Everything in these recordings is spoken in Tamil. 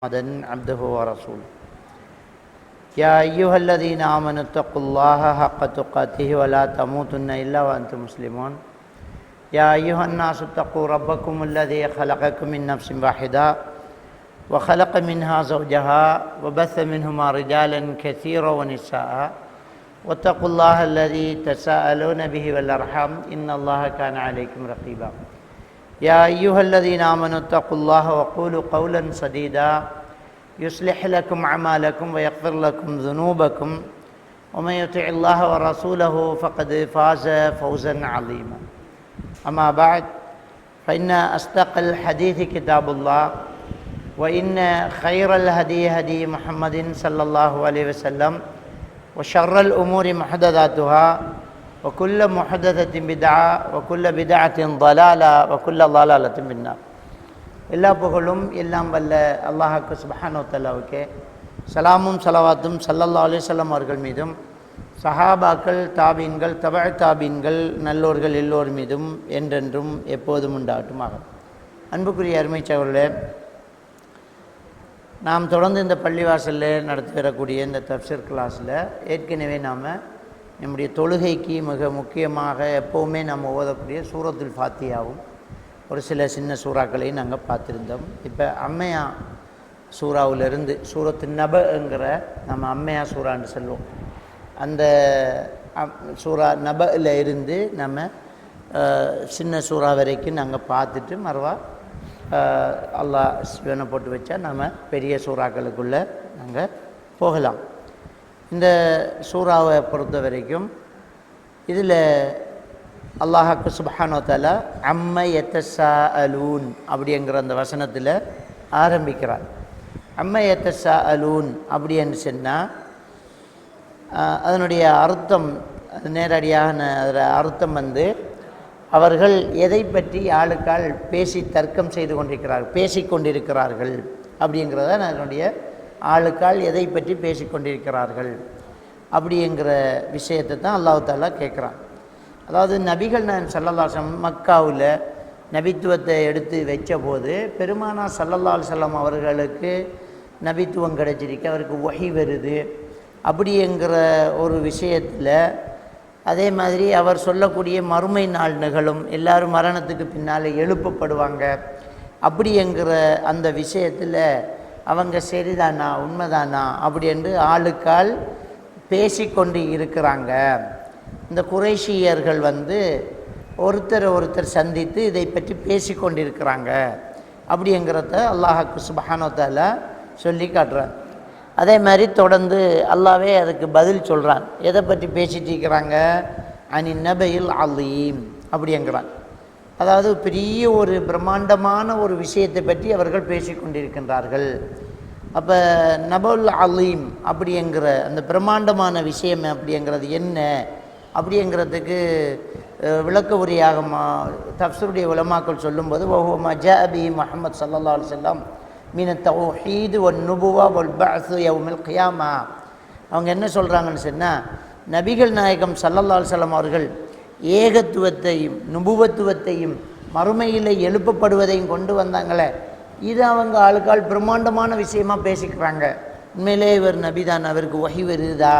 محمدًا عبده ورسوله يا أيها الذين آمنوا اتقوا الله حق تقاته ولا تموتن إلا وأنتم مسلمون يا أيها الناس اتقوا ربكم الذي خلقكم من نفس واحدة وخلق منها زوجها وبث منهما رجالا كثيرا ونساء واتقوا الله الذي تساءلون به والأرحام إن الله كان عليكم رقيبا يا أيها الذين آمنوا اتقوا الله وقولوا قولا سديدا يصلح لكم أعمالكم ويغفر لكم ذنوبكم ومن يطع الله ورسوله فقد فاز فوزا عظيما أما بعد فإن أصدق الحديث كتاب الله وإن خير الهدي هدي محمد صلى الله عليه وسلم وشر الأمور محدثاتها وكل محدثة بدعة وكل بدعة ضلالة وكل ضلالة في النار. எல்லா புகழும் எல்லாம் வல்ல அல்லாஹ்வுக்கு சுப்ஹானஹு வ தஆலாவுக்கே சலாமும் ஸலவாத்தும் ஸல்லல்லாஹு அலைஹி வஸல்லம் அவர்கள் மீதும் சஹாபாக்கள் தாபீன்கள் தபஅ நல்லோர்கள் எல்லோர் மீதும் என்றென்றும் எப்போதும் உண்டாகட்டுமாக. அன்புக்குரிய அருமை சகோதரர்களே, நாம் தொடர்ந்து இந்த பள்ளிவாசலில் நடத்தி வரக்கூடிய இந்த தஃப்சீர் கிளாஸில் ஏற்கனவே நாம் நம்முடைய தொழுகைக்கு மிக முக்கியமாக எப்போவுமே நம்ம ஓதக்கூடிய சூரத்துல் ஃபாத்தியாவும் ஒரு சில சின்ன சூறாக்களையும் நாங்கள் பார்த்துருந்தோம். இப்போ அம்மையா சூறாவிலிருந்து சூரத்து நபங்கிற நம்ம அம்மையா சூறான்னு சொல்லுவோம். அந்த சூறா நபயில் இருந்து நம்ம சின்ன சூறா வரைக்கும் நாங்கள் பார்த்துட்டு மறுவா அல்லாஹ் சிவனை போட்டு வச்சா நம்ம பெரிய சூறாக்களுக்குள்ளே நாங்கள் போகலாம். இந்த சூறாவை பொறுத்த வரைக்கும் இதில் அல்லாஹ்வுக்கு சுப்ஹானஹு வ தஆலா அம்ம யத்தஸாஅலூன் அப்படிங்கிற அந்த வசனத்தில் ஆரம்பிக்கிறார். அம்ம யத்தஸாஅலூன் அப்படின்னு சொன்னால் அதனுடைய அர்த்தம் நேரடியான அதில் அர்த்தம் அவர்கள் எதை பற்றி ஆளுக்கால் பேசி தர்க்கம் செய்து பேசிக்கொண்டிருக்கிறார்கள் அப்படிங்கிறத அதனுடைய ஆளுக்கால் எதை பற்றி பேசிக்கொண்டிருக்கிறார்கள் அப்படிங்கிற விஷயத்தை தான் அல்லாஹ் தஆலா கேட்குறான். அதாவது நபிகள் நாயகம் ஸல்லல்லாஹு அலைஹி வஸல்லம் மக்காவில் நபித்துவத்தை எடுத்து வச்ச போது பெருமானார் ஸல்லல்லாஹு அலைஹி வஸல்லம் அவர்களுக்கு நபித்துவம் கிடைச்சிருக்கு, அவருக்கு வஹி வருது அப்படிங்கிற ஒரு விஷயத்தில், அதே மாதிரி அவர் சொல்லக்கூடிய மறுமை நாள் நிகழும், எல்லாரும் மரணத்துக்கு பின்னால் எழுப்பப்படுவாங்க அப்படிங்கிற அந்த விஷயத்தில் அவங்க சரிதானா உண்மைதானா அப்படி என்று ஆளுக்கால் பேசிக்கொண்டு இருக்கிறாங்க. இந்த குறைஷியர்கள் ஒருத்தர் சந்தித்து இதை பற்றி பேசிக்கொண்டிருக்கிறாங்க அப்படிங்கிறத அல்லாஹ்வுக்கு சுப்ஹானஹு வ தஆலா சொல்லி காட்டுறான். அதே மாதிரி தொடர்ந்து அல்லாஹ்வே அதுக்கு பதில் சொல்கிறான். எதை பற்றி பேசிட்டு இருக்கிறாங்க? அனி நபையில் அலீம் அப்படிங்கிறான். அதாவது பெரிய ஒரு பிரம்மாண்டமான ஒரு விஷயத்தை பற்றி அவர்கள் பேசிக்கொண்டிருக்கின்றார்கள். அப்போ நபுல் அலீம் அப்படிங்கிற அந்த பிரம்மாண்டமான விஷயம் அப்படிங்கிறது என்ன அப்படிங்கிறதுக்கு விளக்க உரையாக தஃப்ஸீருடைய உலமாக்கள் சொல்லும்போது வஹுவ மா ஜாஅ பிஹி முஹம்மது ஸல்லல்லாஹு அலைஹி வஸல்லம் மின தௌஹீத் வன் நுபுவா வல் பஅஸ் யௌமில் கியாமா. அவங்க என்ன சொல்கிறாங்கன்னு சொன்னால், நபிகள் நாயகம் ஸல்லல்லாஹு அலைஹி வஸல்லம் அவர்கள் ஏகத்துவத்தையும் நுபுவத்துவத்தையும் மறுமையில் எழுப்பப்படுவதையும் கொண்டு வந்தாங்களே, இது அவங்க ஆளுக்கால் பிரம்மாண்டமான விஷயமாக பேசிக்கிறாங்க. உண்மையிலே இவர் நபிதான், அவருக்கு வஹி வருதா,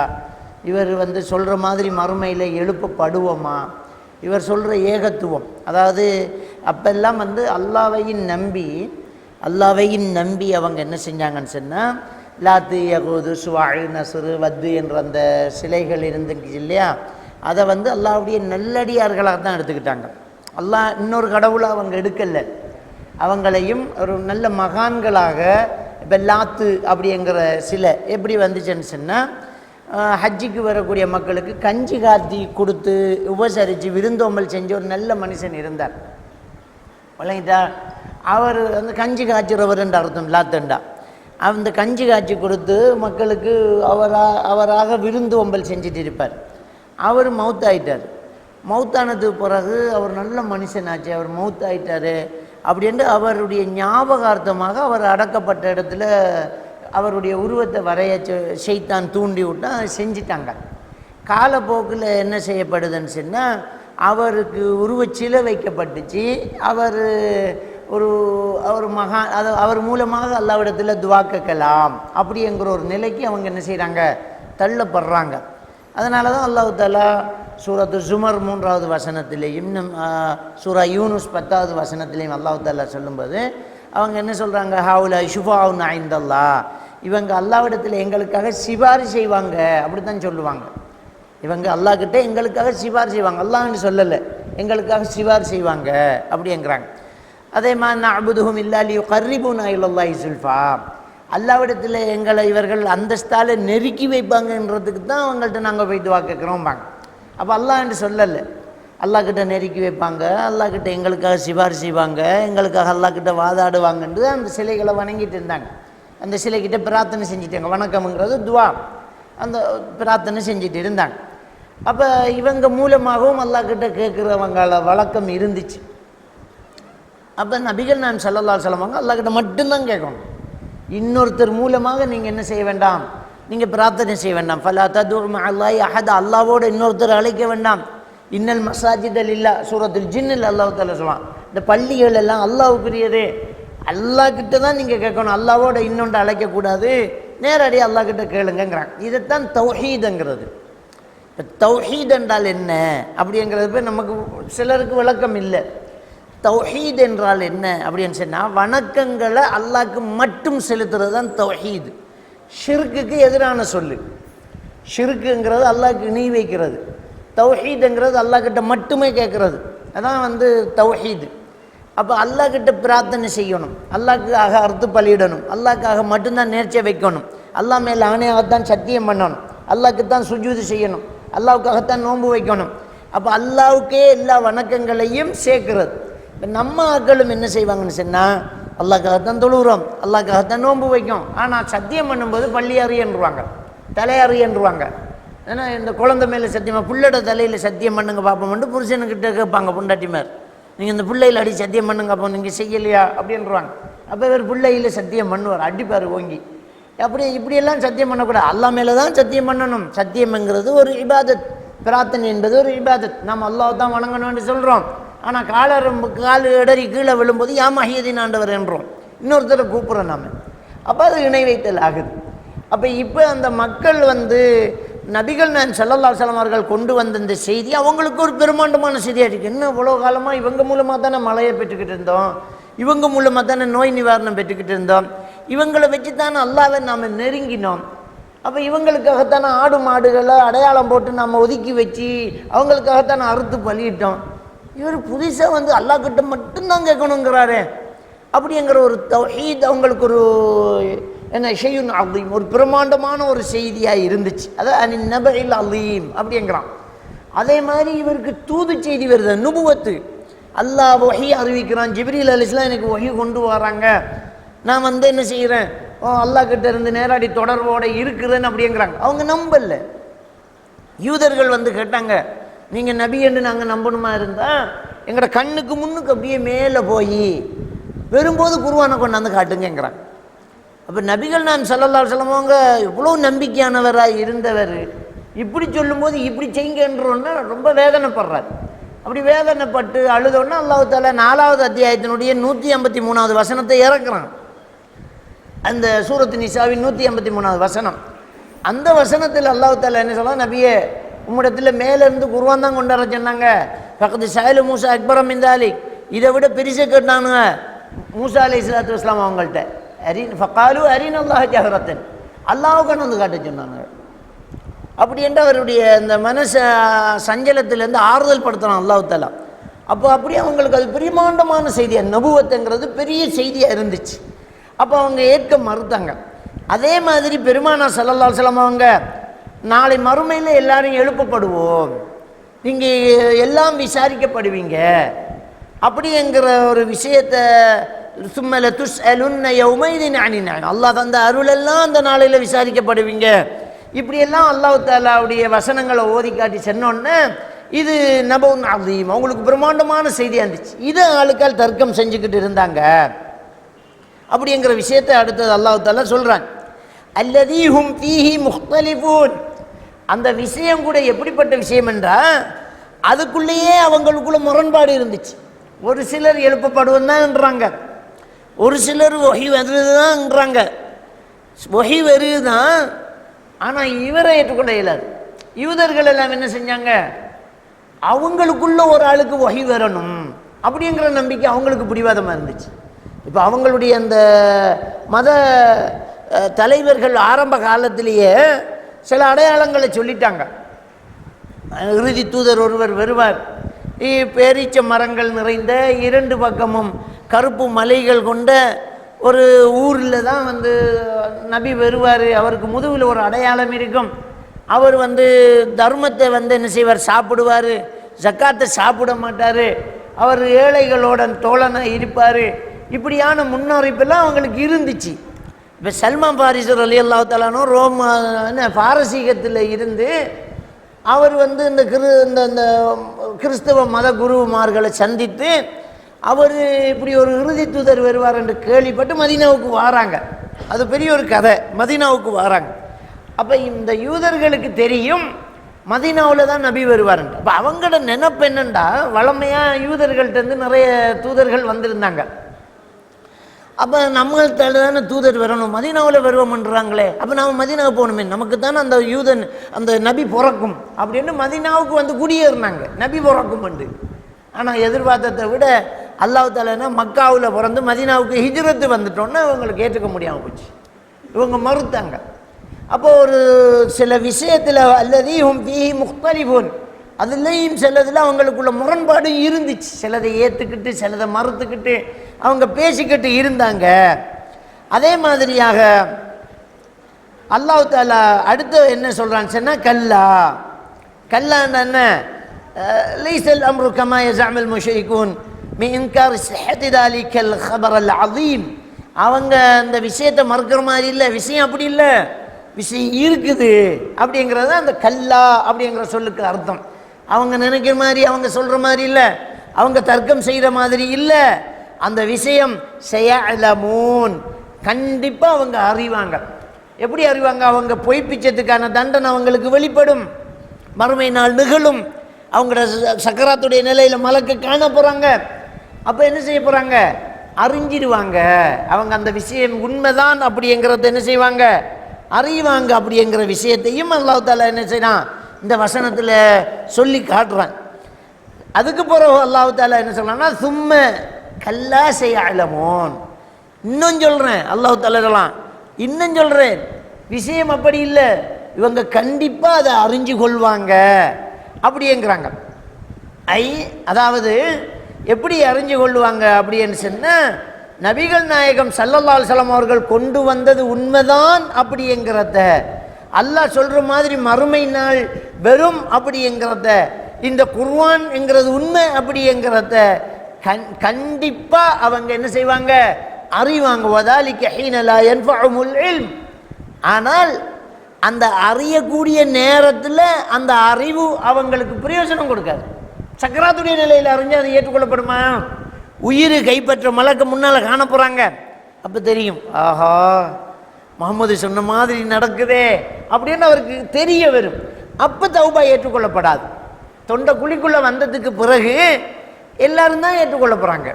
இவர் சொல்கிற மாதிரி மறுமையில் எழுப்பப்படுவோமா, இவர் சொல்கிற ஏகத்துவம், அதாவது அப்பெல்லாம் அல்லாஹ்வையும் நம்பி அவங்க என்ன செஞ்சாங்கன்னு சொன்னால், லாத்து யகூது சுவாய் நசுரு வத்து என்ற அந்த சிலைகள் இருந்துச்சு இல்லையா, அதை அல்லாஹ்வுடைய நல்லடியார்களாக தான் எடுத்துக்கிட்டாங்க. அல்லாஹ் இன்னொரு கடவுளை அவங்க எடுக்கலை, அவங்களையும் ஒரு நல்ல மகான்களாக. இப்போ லாத்து அப்படிங்கிற சிலை எப்படி வந்துச்சுன்னு சொன்னால், ஹஜ்ஜிக்கு வரக்கூடிய மக்களுக்கு கஞ்சி காத்தி கொடுத்து உபசரித்து விருந்தோம்பல் செஞ்ச ஒரு நல்ல மனுஷன் இருந்தார். வழங்கிட்டா அவர் கஞ்சி காய்ச்சிறவர் என்ற அர்த்தம் லாத்தண்டா. அந்த கஞ்சி காய்ச்சி கொடுத்து மக்களுக்கு அவராக விருந்தோம்பல் செஞ்சுட்டு இருப்பார். அவர் மவுத்தாயிட்டார். மவுத்தானதுக்கு பிறகு அவர் நல்ல மனுஷனாச்சு, அவர் மவுத்தாயிட்டார் அப்படின்ட்டு அவருடைய ஞாபகார்த்தமாக அவர் அடக்கப்பட்ட இடத்துல அவருடைய உருவத்தை வரைய ஷைத்தான் தூண்டி விட்டா செஞ்சிட்டாங்க. காலப்போக்கில் என்ன செய்யப்படுதுன்னு சொன்னால், அவருக்கு உருவச்சிலை வைக்கப்பட்டுச்சு. அவர் ஒரு அவர் மூலமாக அல்லாஹ்விடத்தில் துவா கேட்கலாம் அப்படிங்கிற ஒரு நிலைக்கு அவங்க என்ன செய்கிறாங்க, தள்ளப்படுறாங்க. அதனால தான் அல்லாஹ் தஆலா சூரத்து ஜுமர் 3வது வசனத்திலேயும் இன்னும் சூரா யூனுஸ் 10வது வசனத்திலேயும் அல்லாஹ் தஆலா சொல்லும்போது அவங்க என்ன சொல்கிறாங்க, ஹவுலா ஷுஃபாஉன் இன்தல்லாஹ், இவங்க அல்லாஹ்விடத்தில் எங்களுக்காக சிபாரிசு செய்வாங்க அப்படி தான் சொல்லுவாங்க. இவங்க அல்லாஹ்கிட்ட எங்களுக்காக சிபாரிசு செய்வாங்க, அல்லாஹ்னு சொல்லலை, எங்களுக்காக சிபாரிசு செய்வாங்க அப்படிங்கிறாங்க. அதே மாதிரி நஅபுதுஹும் இல்லா லியுகர்ரிபூனா இலல்லாஹி ஸுல்ஃபா, அல்லாஹ்விடத்தில் எங்களை இவர்கள் அந்தஸ்தால நெருக்கி வைப்பாங்கன்றதுக்கு தான் அவங்கள்ட்ட நாங்கள் போய் துவா கேட்குறோம்பாங்க. அப்போ அல்லாஹ்னு சொல்லலை, அல்லாஹ்கிட்ட நெருக்கி வைப்பாங்க, அல்லாஹ்கிட்ட எங்களுக்காக சிபாரிசு செய்வாங்க, எங்களுக்காக அல்லாஹ்கிட்ட வாதாடுவாங்கன்றது அந்த சிலைகளை வணங்கிட்டு இருந்தாங்க. அந்த சிலைக்கிட்ட பிரார்த்தனை செஞ்சுட்டாங்க, வணக்கம்ங்கிறது துவா, அந்த பிரார்த்தனை செஞ்சுட்டு இருந்தாங்க. அப்போ இவங்க மூலமாகவும் அல்லாஹ்கிட்ட கேட்குறவங்கள வழக்கம் இருந்துச்சு. அப்போ நபிகள் நாயகம் ஸல்லல்லாஹு அலைஹி வஸல்லம் அல்லாஹ்கிட்ட மட்டும்தான் கேட்கணும், இன்னொருத்தர் மூலமாக நீங்கள் என்ன செய்ய வேண்டாம், நீங்கள் பிரார்த்தனை செய்ய வேண்டாம். ஃபலா ததுஉ மஅல்லாஹி அஹதா, அல்லாஹ்வோடு இன்னொருத்தர் அழைக்க வேண்டாம். இன்னல் மஸாஜித லில்லாஹ், சூரத்துல் ஜின்னில் அல்லாஹ் தஆலா சொல்லுவான், இந்த பள்ளிகள் எல்லாம் அல்லாஹ்வுக்குரியதே, அல்லாஹ்கிட்ட தான் நீங்கள் கேட்கணும், அல்லாஹ்வோட இன்னொன்று அழைக்கக்கூடாது, நேரடியாக அல்லாஹ்கிட்ட கேளுங்கிறாங்க. இதைத்தான் தௌஹீதுங்கிறது. இப்போ தௌஹீத் என்றால் என்ன அப்படிங்கிறது போய் நமக்கு சிலருக்கு விளக்கம் இல்லை. தௌஹீத் என்றால் என்ன அப்படின்னு சொன்னால், வணக்கங்களை அல்லாஹ்க்கு மட்டும் செலுத்துறது தான் தௌஹீத். ஷிர்க்குக்கு எதிரான சொல்லு. ஷிர்க்குங்கிறது அல்லாஹ்க்கு இணை வைக்கிறது, தௌஹீதுங்கிறது அல்லாஹ்கிட்ட மட்டுமே கேட்குறது, அதான் தௌஹீது. அப்போ அல்லாஹ்கிட்ட பிரார்த்தனை செய்யணும், அல்லாஹ்க்காக அறுத்து பலியிடணும், அல்லாஹ்க்காக மட்டும்தான் நேர்ச்சை வைக்கணும், அல்லாஹ் மேல் ஆணையாகத்தான் சத்தியம் பண்ணணும், அல்லாஹ்க்கு தான் சுஜூது செய்யணும், அல்லாஹ்வுக்காகத்தான் நோன்பு வைக்கணும். அப்போ அல்லாஹ்வுக்கே எல்லா வணக்கங்களையும் சேர்க்கிறது. இப்போ நம்ம ஆக்களும் என்ன செய்வாங்கன்னு சொன்னால், அல்லாஹ்க்காகத்தான் தொழுகிறோம், அல்லாஹ்க்காகத்தான் நோன்பு வைக்கும், ஆனால் சத்தியம் பண்ணும்போது பள்ளி அறியன்றுவாங்க, தலை அறியன்றுவாங்க. ஏன்னா இந்த குழந்தை மேலே சத்தியமாக புள்ளோட தலையில் சத்தியம் பண்ணுங்க பார்ப்போம்ட்டு புருஷனுக்கிட்ட கேட்பாங்க பொண்டாட்டிமார், நீங்கள் இந்த பிள்ளையில் அடி சத்தியம் பண்ணுங்க அப்போ நீங்கள் செய்யலையா அப்படின்றாங்க. அப்போ இவர் பிள்ளையில் சத்தியம் பண்ணுவார், அடிப்பார் ஓங்கி. அப்படி இப்படியெல்லாம் சத்தியம் பண்ணக்கூடாது, அல்லாஹ் மேலே தான் சத்தியம் பண்ணணும். சத்தியம்ங்கிறது ஒரு இபாதத், பிரார்த்தனை என்பது ஒரு இபாதத். நம்ம அல்லாஹ் தான் வணங்கணும்னு சொல்கிறோம், ஆனால் கால் இடறி கீழே விழும்போது யா மஹியதீன் ஆண்டவர் என்றோம், இன்னொருத்தரை கூப்பிட்றோம் நாம். அப்போ அது இணை வைத்தல் ஆகுது. அப்போ இப்போ அந்த மக்கள் நபிகள் நாயகம் ஸல்லல்லாஹு அலைஹி வஸல்லம் அவர்கள் கொண்டு வந்த இந்த செய்தி அவங்களுக்கு ஒரு பெருமாண்டமான செய்தியாக இருக்குது. இன்னும் இவ்வளோ காலமாக இவங்க மூலமாக தானே மழையை பெற்றுக்கிட்டு இருந்தோம், இவங்க மூலமாக தானே நோய் நிவாரணம் பெற்றுக்கிட்டு இருந்தோம், இவங்களை வச்சு தானே அல்லாஹ்வை நாம் நெருங்கினோம். அப்போ இவங்களுக்காகத்தானே ஆடு மாடுகளை அடையாளம் போட்டு நம்ம ஒதுக்கி வச்சு அவங்களுக்காகத்தானே அறுத்து பலியிட்டோம். இவர் புதுசாக அல்லாஹ்கிட்ட மட்டும்தான் கேட்கணுங்கிறாரு அப்படிங்கிற ஒரு தௌஹீத் அவங்களுக்கு ஒரு என்ன ஷையுன் அலீம், ஒரு பிரமாண்டமான ஒரு செய்தியாக இருந்துச்சு. அதான் நபஇல் அலீம் அப்படிங்கிறான். அதே மாதிரி இவருக்கு தூது செய்தி வருது, நுபுவத்து. அல்லாஹ் வஹி அறிவிக்கிறான், ஜிப்ரீல் அலைஹிஸ்ஸலாம் எனக்கு வஹி கொண்டு வராங்க, நான் என்ன செய்கிறேன், அல்லாஹ் கிட்ட இருந்து நேரடி தொடர்போடு இருக்கிறேன்னு அப்படிங்கிறாங்க. அவங்க நம்பல. யூதர்கள் கேட்டாங்க, நீங்கள் நபி என்று நாங்கள் நம்பணுமா இருந்தால் எங்களோட கண்ணுக்கு முன்னுக்கு அப்படியே மேலே போய் வரும்போது குர்ஆனை கொண்டாந்து காட்டுங்கிறாங்க. அப்போ நபிகள் நாயகம் ஸல்லல்லாஹு அலைஹி வஸல்லம் அவங்க எவ்வளோ நம்பிக்கையானவராக இருந்தவர், இப்படி சொல்லும்போது இப்படி செய்யுங்கன்றோன்னா ரொம்ப வேதனைப்படுறார். அப்படி வேதனைப்பட்டு அழுதோன்னா அல்லாஹ் தஆலா 4வது அத்தியாயத்தினுடைய 153வது வசனத்தை இறக்குறான். அந்த சூரத்து நிசாவின் 153வது வசனம். அந்த வசனத்தில் அல்லாஹ் தஆலா என்ன சொல்ல, நபியே உம்மிடத்தில் மேலேருந்து குர்ஆன் தான் கொண்டு வர சொன்னாங்க. ஃபக்து சஅல மூசா அக்பர மின் தாலிக், இதை விட பெருசை கேட்டானுங்க மூசா அலைஹிஸ்ஸலாத்து வஸ்ஸலாம் அவங்கள்ட்ட. ஃபகாலு அரினல்லாஹ ஜஹரத்தன், அல்லாஹ்வுக்கு காட்ட சொன்னாங்க. அப்படி என்று அவருடைய அந்த மனசை சஞ்சலத்திலேருந்து ஆறுதல் படுத்தணும் அல்லாஹ் தஆலா. அப்போ அப்படியே அவங்களுக்கு அது பிரமாண்டமான செய்தியாக, நபுவத்துங்கிறது பெரிய செய்தியாக இருந்துச்சு. அப்போ அவங்க ஏற்க மறுத்தாங்க. அதே மாதிரி பெருமானார் ஸல்லல்லாஹு அலைஹி வஸல்லம் அவங்க நாளை மறுமையில் எல்லாரும் எழுப்பப்படுவோம், நீங்கள் எல்லாம் விசாரிக்கப்படுவீங்க அப்படிங்கிற ஒரு விஷயத்தை சும்மல துஸ்அலுன்ன யௌமைதின் அனின் நஅீம், அல்லாஹ் தந்த அருளெல்லாம் அந்த நாளையில் விசாரிக்கப்படுவீங்க. இப்படியெல்லாம் அல்லாஹ் தஆலாவுடைய வசனங்களை ஓதி காட்டி சொன்னோன்னே இது நபவுன் அலீம், அவங்களுக்கு பிரம்மாண்டமான செய்தியாக இருந்துச்சு. இதை ஆளுக்கால் தர்க்கம் செஞ்சுக்கிட்டு இருந்தாங்க அப்படிங்கிற விஷயத்தை அடுத்தது அல்லாஹ் தஆலா சொல்கிறாங்க. அல்லதீ ஹும் ஃபீஹி முக்தலிஃபூன், அந்த விஷயம் கூட எப்படிப்பட்ட விஷயம் என்றால் அதுக்குள்ளேயே அவங்களுக்குள்ள முரண்பாடு இருந்துச்சு. ஒரு சிலர் எழுப்பப்படுவதுதான்ன்றாங்க, ஒரு சிலர் வஹி வருதுதான்ன்றாங்க. வஹி வருதுதான், ஆனால் இவரை ஏற்றுக்கொள்ள இயலாது. யூதர்கள் எல்லாம் என்ன செஞ்சாங்க, அவங்களுக்குள்ள ஒரு ஆளுக்கு வஹி வரணும் அப்படிங்கிற நம்பிக்கை அவங்களுக்கு பிடிவாதமாக இருந்துச்சு. இப்போ அவங்களுடைய அந்த மத தலைவர்கள் ஆரம்ப காலத்திலேயே சில அடையாளங்களை சொல்லிட்டாங்க. இறுதி தூதர் ஒருவர் வருவார், பேரீச்ச மரங்கள் நிறைந்த 2 பக்கமும் கருப்பு மலைகள் கொண்ட ஒரு ஊரில் தான் நபி வருவார். அவருக்கு முதுகில் ஒரு அடையாளம் இருக்கும். அவர் தர்மத்தை என்ன செய்வார், சாப்பிடுவார், ஜக்காத்தை சாப்பிட மாட்டார், அவர் ஏழைகளோட தோழனாக இருப்பார். இப்படியான முன்னறிப்பெல்லாம் அவங்களுக்கு இருந்துச்சு. இப்போ சல்மான் பாரிஸ் ரலியல்லாஹு தஆலா ரோம் பாரசீகத்தில் இருந்து அவர் இந்த கிறிஸ்தவ மத குருமார்களை சந்தித்து அவர் இப்படி ஒரு இறுதி தூதர் வருவார் என்று கேள்விப்பட்டு மதீனாவுக்கு வராங்க. அது பெரிய ஒரு கதை. மதீனாவுக்கு வராங்க. அப்போ இந்த யூதர்களுக்கு தெரியும் மதீனாவில் தான் நபி வருவார். அப்போ அவங்களோட நினைப்பு என்னண்டா, வளமையாக யூதர்கள்ட்டேருந்து நிறைய தூதர்கள் வந்திருந்தாங்க. அப்போ நம்மள்கிட்ட தானே தூதர் வரணும், மதீனாவில் வருவோம்ன்றாங்களே, அப்போ நம்ம மதீனாவுக்கு போகணுமே, நமக்கு தானே அந்த யூதன் அந்த நபி பிறக்கும் அப்படின்னு மதீனாவுக்கு குடியேறினாங்க, நபி பிறக்கும் உண்டு. ஆனால் எதிர்பார்த்ததை விட அல்லாஹ் தஆலா மக்காவில் பிறந்து மதீனாவுக்கு ஹிஜ்ரத்து வந்துட்டோன்னா இவங்களுக்கு ஏற்றுக்க முடியாமல் போச்சு. இவங்க மறுத்தாங்க. அப்போ ஒரு சில விஷயத்தில் அல்லதீஹும் ஃபீஹி முக்தலிஃபூன், அதுலேயும் சிலதில் அவங்களுக்குள்ள முரண்பாடு இருந்துச்சு. சிலதை ஏற்றுக்கிட்டு சிலதை மறுத்துக்கிட்டு அவங்க பேசிக்கிட்டு இருந்தாங்க. அதே மாதிரியாக அல்லாஹ் தஆலா அடுத்து என்ன சொல்கிறான்னு சொன்னால், கல்லான்னு என்ன, லைஸல் அம்ரு கமா யஸஅமுல் முஷ்ரிகூன் மின் இன்கார் ஸிஹ்ஹத்தி தாலிகல் ഖബറல் அஸீம். அவங்க அந்த விஷயத்தை மறுக்கிற மாதிரி இல்லை, விஷயம் அப்படி இல்லை, விஷயம் இருக்குது அப்படிங்கிறது அந்த கல்லா அப்படிங்கிற சொல்லுக்கு அர்த்தம். அவங்க நினைக்கிற மாதிரி அவங்க சொல்கிற மாதிரி இல்லை, அவங்க தர்க்கம் செய்கிற மாதிரி இல்லை, அந்த விஷயம் ஸயஅலமூன், கண்டிப்பாக அவங்க அறிவாங்க. எப்படி அறிவாங்க, அவங்க பொய்ப்பிச்சதுக்கான தண்டனை அவங்களுக்கு வெளிப்படும், மறுமை நாள் நிகழும், அவங்களோட சக்கராத்துடைய நிலையில் மலக்கு காண போகிறாங்க. அப்போ என்ன செய்ய போகிறாங்க, அறிஞ்சிடுவாங்க. அவங்க அந்த விஷயம் உண்மைதான் அப்படிங்கிறத என்ன செய்வாங்க, அறிவாங்க. அப்படிங்கிற விஷயத்தையும் அல்லாஹ் தஆலா என்ன செய்யறான், இந்த வசனத்தில் சொல்லி காட்டுறான். அதுக்கு பிறகு அல்லாஹ் தஆலா என்ன சொல்றான்னா, சும்ம கல்லா ஸயஅலமூன், இன்னும் சொல்கிறேன், அல்லாஹ் தஆலா இன்னும் சொல்கிறேன், விஷயம் அப்படி இல்லை, இவங்க கண்டிப்பாக அதை அறிஞ்சு கொள்வாங்க அப்படிங்கிறாங்க. அதாவது எப்படி அறிஞ்சு கொள்வாங்க அப்படின்னு சொன்னால், நபிகள் நாயகம் ஸல்லல்லாஹு அலைஹி வஸல்லம் அவர்கள் கொண்டு வந்தது உண்மைதான் அப்படிங்கிறத, அல்லாஹ் சொல்கிற மாதிரி மறுமை நாள் வெறும் அப்படிங்கிறத, இந்த குர்ஆன் என்கிறது உண்மை அப்படிங்கிறத கண்டிப்பாக அவங்க என்ன செய்வாங்க, அறிவாங்க. வதாலிக ஹீன லா யன்ஃபஉல் இல்ம், ஆனால் அந்த அறியக்கூடிய நேரத்தில் அந்த அறிவு அவங்களுக்கு பிரயோஜனம் கொடுக்காது. சக்கராத்துடைய நிலையில் அறிஞ்சு அது ஏற்றுக்கொள்ளப்படுமா? உயிர் கைப்பற்ற மலக்கு முன்னால் காண போகிறாங்க, அப்போ தெரியும், ஆஹா முகமது சொன்ன மாதிரி நடக்குதே அப்படின்னு அவருக்கு தெரிய வரும். அப்போ தௌபா ஏற்றுக்கொள்ளப்படாது. தொண்டை குழிக்குள்ளே வந்ததுக்கு பிறகு எல்லாரும் தான் ஏற்றுக்கொள்ள போகிறாங்க,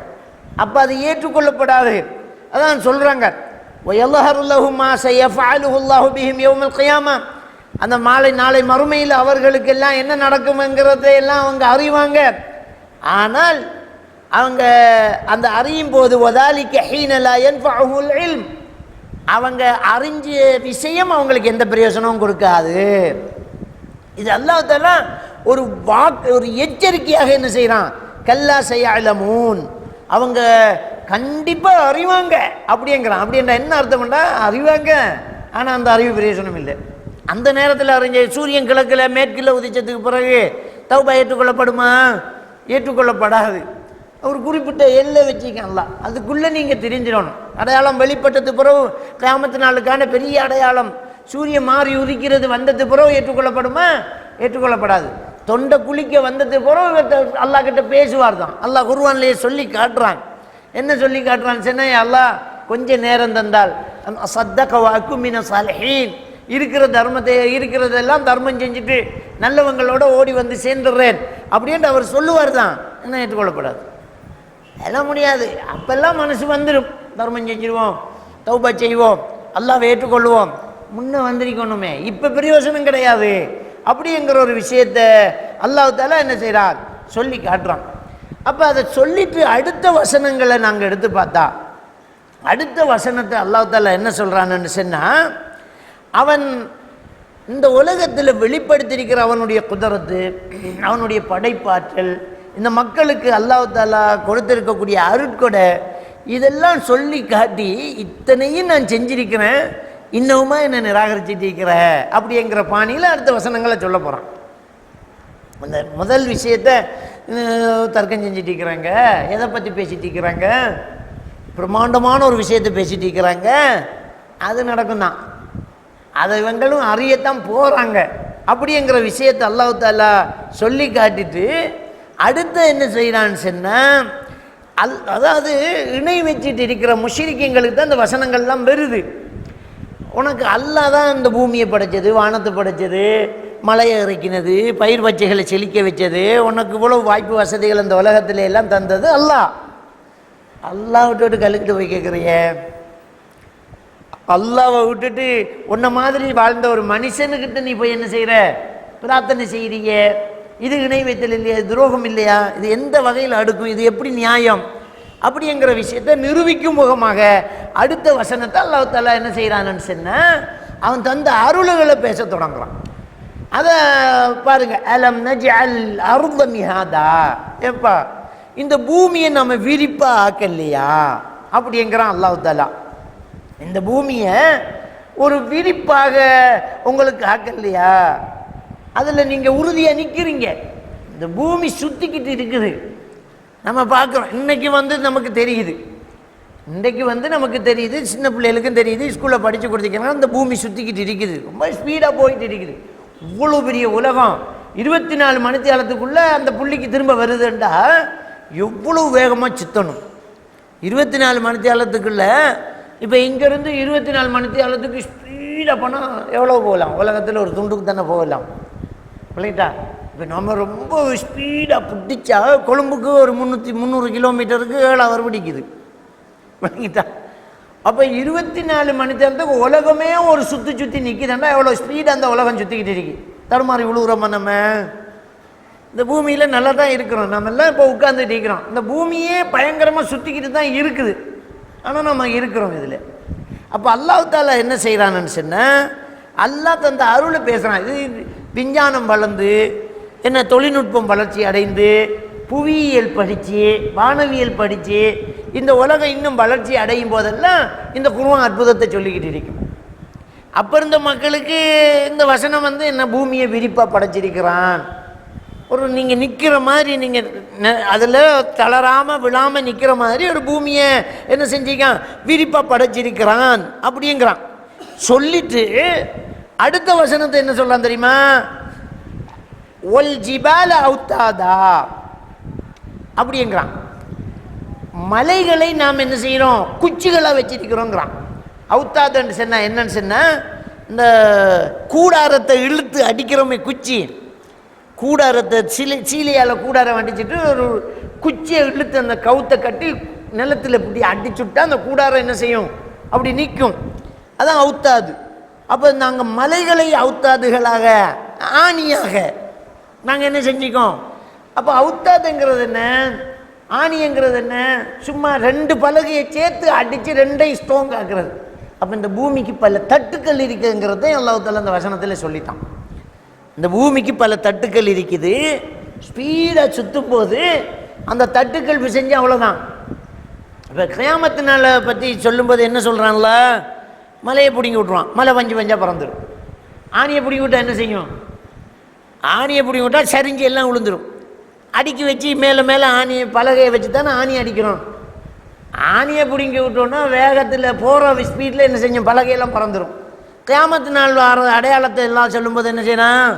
அப்போ அது ஏற்றுக்கொள்ளப்படாது. அதான் சொல்கிறாங்க, வயல்லஹருல்லஹு மா ஸயஃஅலுஹு அல்லாஹு பிஹிம் யௌமல் கியாமா, அந்த நாளை மறுமையில் அவர்களுக்கு எல்லாம் என்ன நடக்கும்ங்கிறதை எல்லாம் அவங்க அறிவாங்க. ஆனால் அவங்க அந்த அறியும் போது வதாலிக ஹீன லா யன்ஃபஉல் இல்ம், அவங்க அறிஞ்ச விஷயம் அவங்களுக்கு எந்த பிரயோஜனமும் கொடுக்காது. இது அல்லாஹ் தஆலா ஒரு எச்சரிக்கையாக என்ன செய்கிறான், கல்லா ஸயஅலமூன், அவங்க கண்டிப்பாக அறிவாங்க அப்படிங்கிறான். அப்படின்ற என்ன அர்த்தம்னா, அறிவாங்க ஆனால் அந்த அறிவு பிரயோஜனம் இல்லை. அந்த நேரத்தில் அறிஞ்ச சூரியன் கிழக்கில் மேற்கில் உதிச்சதுக்கு பிறகு தௌபா ஏற்றுக்கொள்ளப்படுமா? ஏற்றுக்கொள்ளப்படாது. ஒரு குறிப்பிட்ட எல்லை வச்சுக்கலாம், அதுக்குள்ளே நீங்கள் தெரிஞ்சிடணும். அடையாளம் வெளிப்பட்டது பிறகு கியாமத்து நாளுக்கான பெரிய அடையாளம் சூரியன் மாறி உதிக்கிறது வந்தது பிறகு ஏற்றுக்கொள்ளப்படுமா? ஏற்றுக்கொள்ளப்படாது. தொண்டை குளிக்க வந்தது பிறகு அல்லாஹ் கிட்ட பேசுவார் தான். அல்லாஹ் குர்ஆன்லேயே சொல்லி காட்டுறான். என்ன சொல்லி காட்டுறான்னு சொன்னால், அல்லாஹ் கொஞ்சம் நேரம் தந்தால் சத்தக வ அகும் மின ஸாலிஹீன், இருக்கிற தர்மத்தை இருக்கிறதெல்லாம் தர்மம் செஞ்சுட்டு நல்லவங்களோட ஓடி வந்து சேர்ந்துடுறேன் அப்படின்னு அவர் சொல்லுவார் தான். என்ன ஏற்றுக்கொள்ளப்படாது. எல்லாம் முடியாது. அப்பெல்லாம் மனசு வந்துடும், தர்மம் செஞ்சிருவோம், தௌபா செய்வோம், அல்லாஹ்வை ஏற்றுக்கொள்வோம், முன்ன வந்திருக்கணுமே, இப்போ பிரயோசனம் கிடையாது அப்படிங்கிற ஒரு விஷயத்த அல்லாஹ் தஆலா என்ன செய்கிறார், சொல்லி காட்டுறான். அப்போ அதை சொல்லிட்டு அடுத்த வசனங்களை நாங்கள் எடுத்து பார்த்தா, அடுத்த வசனத்தை அல்லாஹ் தஆலா என்ன சொல்கிறான்னு சொன்னால், அவன் இந்த உலகத்தில் வெளிப்படுத்தியிருக்கிற அவனுடைய குதரத்து, அவனுடைய படைப்பாற்றல், இந்த மக்களுக்கு அல்லாஹ் தஆலா கொடுத்திருக்கக்கூடிய அருட்கொடை, இதெல்லாம் சொல்லி காட்டி இத்தனையும் நான் செஞ்சிருக்கிறேன், இன்னுமா என்னை நிராகரிச்சுட்டு இருக்கிற அப்படிங்கிற பாணியில் அடுத்த வசனங்களை சொல்ல போகிறான். அந்த முதல் விஷயத்தை தர்க்கம் செஞ்சுட்டு இருக்கிறாங்க, எதை பற்றி பேசிட்டு இருக்கிறாங்க, பிரம்மாண்டமான ஒரு விஷயத்தை பேசிட்டு இருக்கிறாங்க, அது நடக்கும் தான், அதை இவங்களும் அறியத்தான் போகிறாங்க அப்படிங்கிற விஷயத்தை அல்லாஹ் தஆலா சொல்லி காட்டிட்டு அடுத்து என்ன செய்கிறான்னு சொன்னால், அதாவது இணை வச்சுட்டு இருக்கிற முஷ்ரிக்கீங்களுக்கு தான் இந்த வசனங்கள்லாம் வருது. உனக்கு அல்லாஹ் தான் இந்த பூமியை படைச்சது, வானத்தை படைச்சது, மலையை இறக்கினது, பயிர் பச்சைகளை செழிக்க வச்சது, உனக்கு இவ்வளோ வாய்ப்பு வசதிகள் இந்த உலகத்துல எல்லாம் தந்தது அல்லாஹ். அல்லாஹ் விட்டுட்டு கழுக்கிட்டு போய் கேட்குறிய, அல்லாவை விட்டுட்டு உன்ன மாதிரி வாழ்ந்த ஒரு மனுஷனுக்கிட்ட நீ போய் என்ன செய்கிற, பிரார்த்தனை செய்கிறீங்க. இது இணை வைத்தல் இல்லையா, துரோகம் இல்லையா, இது எந்த வகையில் அடுக்கும், இது எப்படி நியாயம் அப்படிங்கிற விஷயத்தை நிரூபிக்கும் முகமாக அடுத்த வசனத்தை அல்லாஹ் தஆலா என்ன செய்கிறான்னு சொன்னால், அவன் தந்த அருள்களை பேச தொடங்குறான். அதை பாருங்க, அலம் நஜ்அல் அர்த மிஹாதா, ஏப்பா இந்த பூமியை நம்ம விரிப்பா ஆக்கலையா அப்படிங்கிறான் அல்லாஹ் தஆலா. இந்த பூமியை ஒரு விரிப்பாக உங்களுக்கு ஆக்கலையா, அதில் நீங்கள் உறுதியாக நிற்கிறீங்க. இந்த பூமி சுற்றிக்கிட்டு இருக்குது, நம்ம பார்க்குறோம். இன்றைக்கி நமக்கு தெரியுது, இன்றைக்கு நமக்கு தெரியுது, சின்ன பிள்ளைகளுக்கும் தெரியுது, ஸ்கூலில் படித்து கொடுத்துக்கலாம், இந்த பூமி சுற்றிக்கிட்டு இருக்குது, ரொம்ப ஸ்பீடாக போயிட்டு இருக்குது. இவ்வளோ பெரிய உலகம் 24 மணித்தியாலத்துக்குள்ளே அந்த புள்ளிக்கு திரும்ப வருதுண்டா எவ்வளோ வேகமாக சுற்றணும். 24 மணித்தியாலத்துக்குள்ளே இப்போ இங்கேருந்து 24 மணித்தியாலத்துக்கு ஸ்பீடாக போனால் எவ்வளோ போகலாம், உலகத்தில் ஒரு துண்டுக்கு தானே போகலாம், இல்லைட்டா? இப்போ நம்ம ரொம்ப ஸ்பீடாக பிடிச்சா கொழும்புக்கு ஒரு 300 கிலோமீட்டருக்கு 7 ஹவர் பிடிக்குது, இல்லைட்டா? அப்போ 24 மணித்தியாலத்துக்கு உலகமே ஒரு சுற்றி நிற்கிதுன்னா எவ்வளோ ஸ்பீடாக அந்த உலகம் சுற்றிக்கிட்டு இருக்கு. தடுமாறி விழுகிறோமா நம்ம? இந்த பூமியில் நல்லா தான் இருக்கிறோம், நம்ம எல்லாம் இப்போ உட்காந்துட்டு இருக்கிறோம், இந்த பூமியே பயங்கரமாக சுற்றிக்கிட்டு தான் இருக்குது, ஆனால் நம்ம இருக்கிறோம் இதில். அப்போ அல்லாஹ் தஆலா என்ன செய்கிறான்னு சொன்னால், அல்லாஹ் தந்த அருளை பேசுகிறான். இது விஞ்ஞானம் வளர்ந்து என்ன தொழில்நுட்பம் வளர்ச்சி அடைந்து புவியியல் படித்து வானவியல் படித்து இந்த உலகம் இன்னும் வளர்ச்சி அடையும் போதெல்லாம் இந்த குர்ஆன் அற்புதத்தை சொல்லிக்கிட்டு இருக்கும். அப்போ இருந்த மக்களுக்கு இந்த வசனம் என்ன பூமியை விரிப்பாக படைச்சிருக்கிறான், ஒரு நீங்கள் நிற்கிற மாதிரி, நீங்கள் அதில் தளராமல் விழாமல் நிற்கிற மாதிரி ஒரு பூமியை என்ன செஞ்சிருக்கான், விரிப்பாக படைச்சிருக்கிறான் அப்படிங்கிறான். சொல்லிட்டு அடுத்த வசனத்தை என்ன சொல்லலாம் தெரியுமா, ஒல் ஜிபால அவுத்தாதா அப்படிங்கிறான். மலைகளை நாம் என்ன செய்கிறோம், குச்சிகளாக வச்சிருக்கிறோங்கிறான். அவுத்தாதன்னு சொன்னால் என்னன்னு சொன்னால், இந்த கூடாரத்தை இழுத்து அடிக்கிறோமே குச்சி, கூடாரத்தை சீலையால் கூடாரம் அடிச்சுட்டு ஒரு குச்சியை இழுத்து அந்த கவுத்தை கட்டி நிலத்தில் இப்படி அடிச்சுட்டா அந்த கூடாரம் என்ன செய்யும், அப்படி நிற்கும், அதான் அவுத்தாது. அப்போ நாங்கள் மலைகளை அவுத்தாதுகளாக ஆணியாக நாங்கள் என்ன செஞ்சுக்கோம். அப்போ அவுத்தாதுங்கிறது என்ன, ஆணிங்கிறது என்ன, சும்மா 2 பலகையை சேர்த்து அடித்து 2ஐயும் ஸ்ட்ராங் ஆக்குறது. அப்போ இந்த பூமிக்கு பல தட்டுக்கள் இருக்குங்கிறதையும் அல்லாஹ் தஆலா இந்த வசனத்தில் சொல்லிட்டான். இந்த பூமிக்கு பல தட்டுக்கள் இருக்குது, ஸ்பீடாக சுற்றும் போது அந்த தட்டுக்கள் செஞ்சு அவ்வளோதான். இப்போ கியாமத்து நாளை பற்றி சொல்லும்போது என்ன சொல்கிறான்ல, மலையை பிடிங்கி விட்ருவான், மலை பஞ்சாக பறந்துடும். ஆணியை பிடிங்கி விட்டால் என்ன செய்யும், ஆணியை பிடிங்கி விட்டால் சரிஞ்சு எல்லாம் விழுந்துடும். அடுக்கி வச்சு மேலே மேலே ஆணியை பலகையை வச்சு தானே ஆணி அடிக்கிறோம். ஆணியை பிடிங்கி விட்டோன்னா வேகத்தில் போகிற ஸ்பீடில் என்ன செய்யும், பலகையெல்லாம் பறந்துடும். கியாமத்து நாள் வர அடையாளத்தை எல்லாம் சொல்லும்போது என்ன செய்யணும்,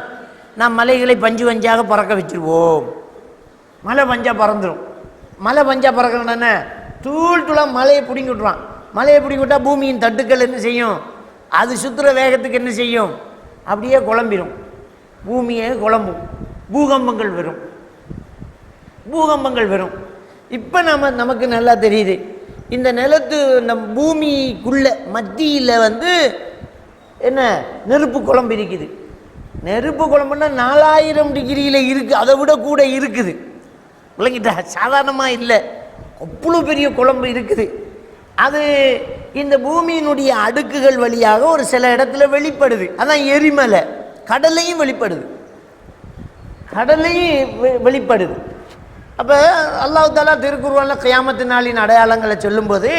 நான் மலைகளை பஞ்சாக பறக்க வச்சுருவோம், மலை பஞ்சாக பறந்துடும். மலை பஞ்சாக பறக்கணுன்னு தூளாக மலையை பிடிங்கி விட்ருவான். மலையை பிடிங்கி விட்டால் பூமியின் தட்டுக்கள் என்ன செய்யும், அது சுற்றுற வேகத்துக்கு என்ன செய்யும், அப்படியே குழம்பிடும், பூமியே குழம்பும், பூகம்பங்கள் வரும். இப்போ நமக்கு நல்லா தெரியுது, இந்த நிலத்து நம் பூமிக்குள்ள மத்தியில் என்ன நெருப்பு குழம்பு இருக்குது. நெருப்பு குழம்புன்னா 4000 டிகிரியில் இருக்குது, அதை விட கூட இருக்குது. விளங்கிட்டா? சாதாரணமாக இல்லை, அவ்வளோ பெரிய குழம்பு இருக்குது. அது இந்த பூமியினுடைய அடுக்குகள் வழியாக ஒரு சில இடத்துல வெளிப்படுது. அதான் எரிமலை. கடலையும் வெளிப்படுது, கடலையும் வெளிப்படுது. அப்போ அல்லாஹ் தஆலா திருக்குர்ஆனில் கியாமத்து நாளின் அடையாளங்களை சொல்லும்போது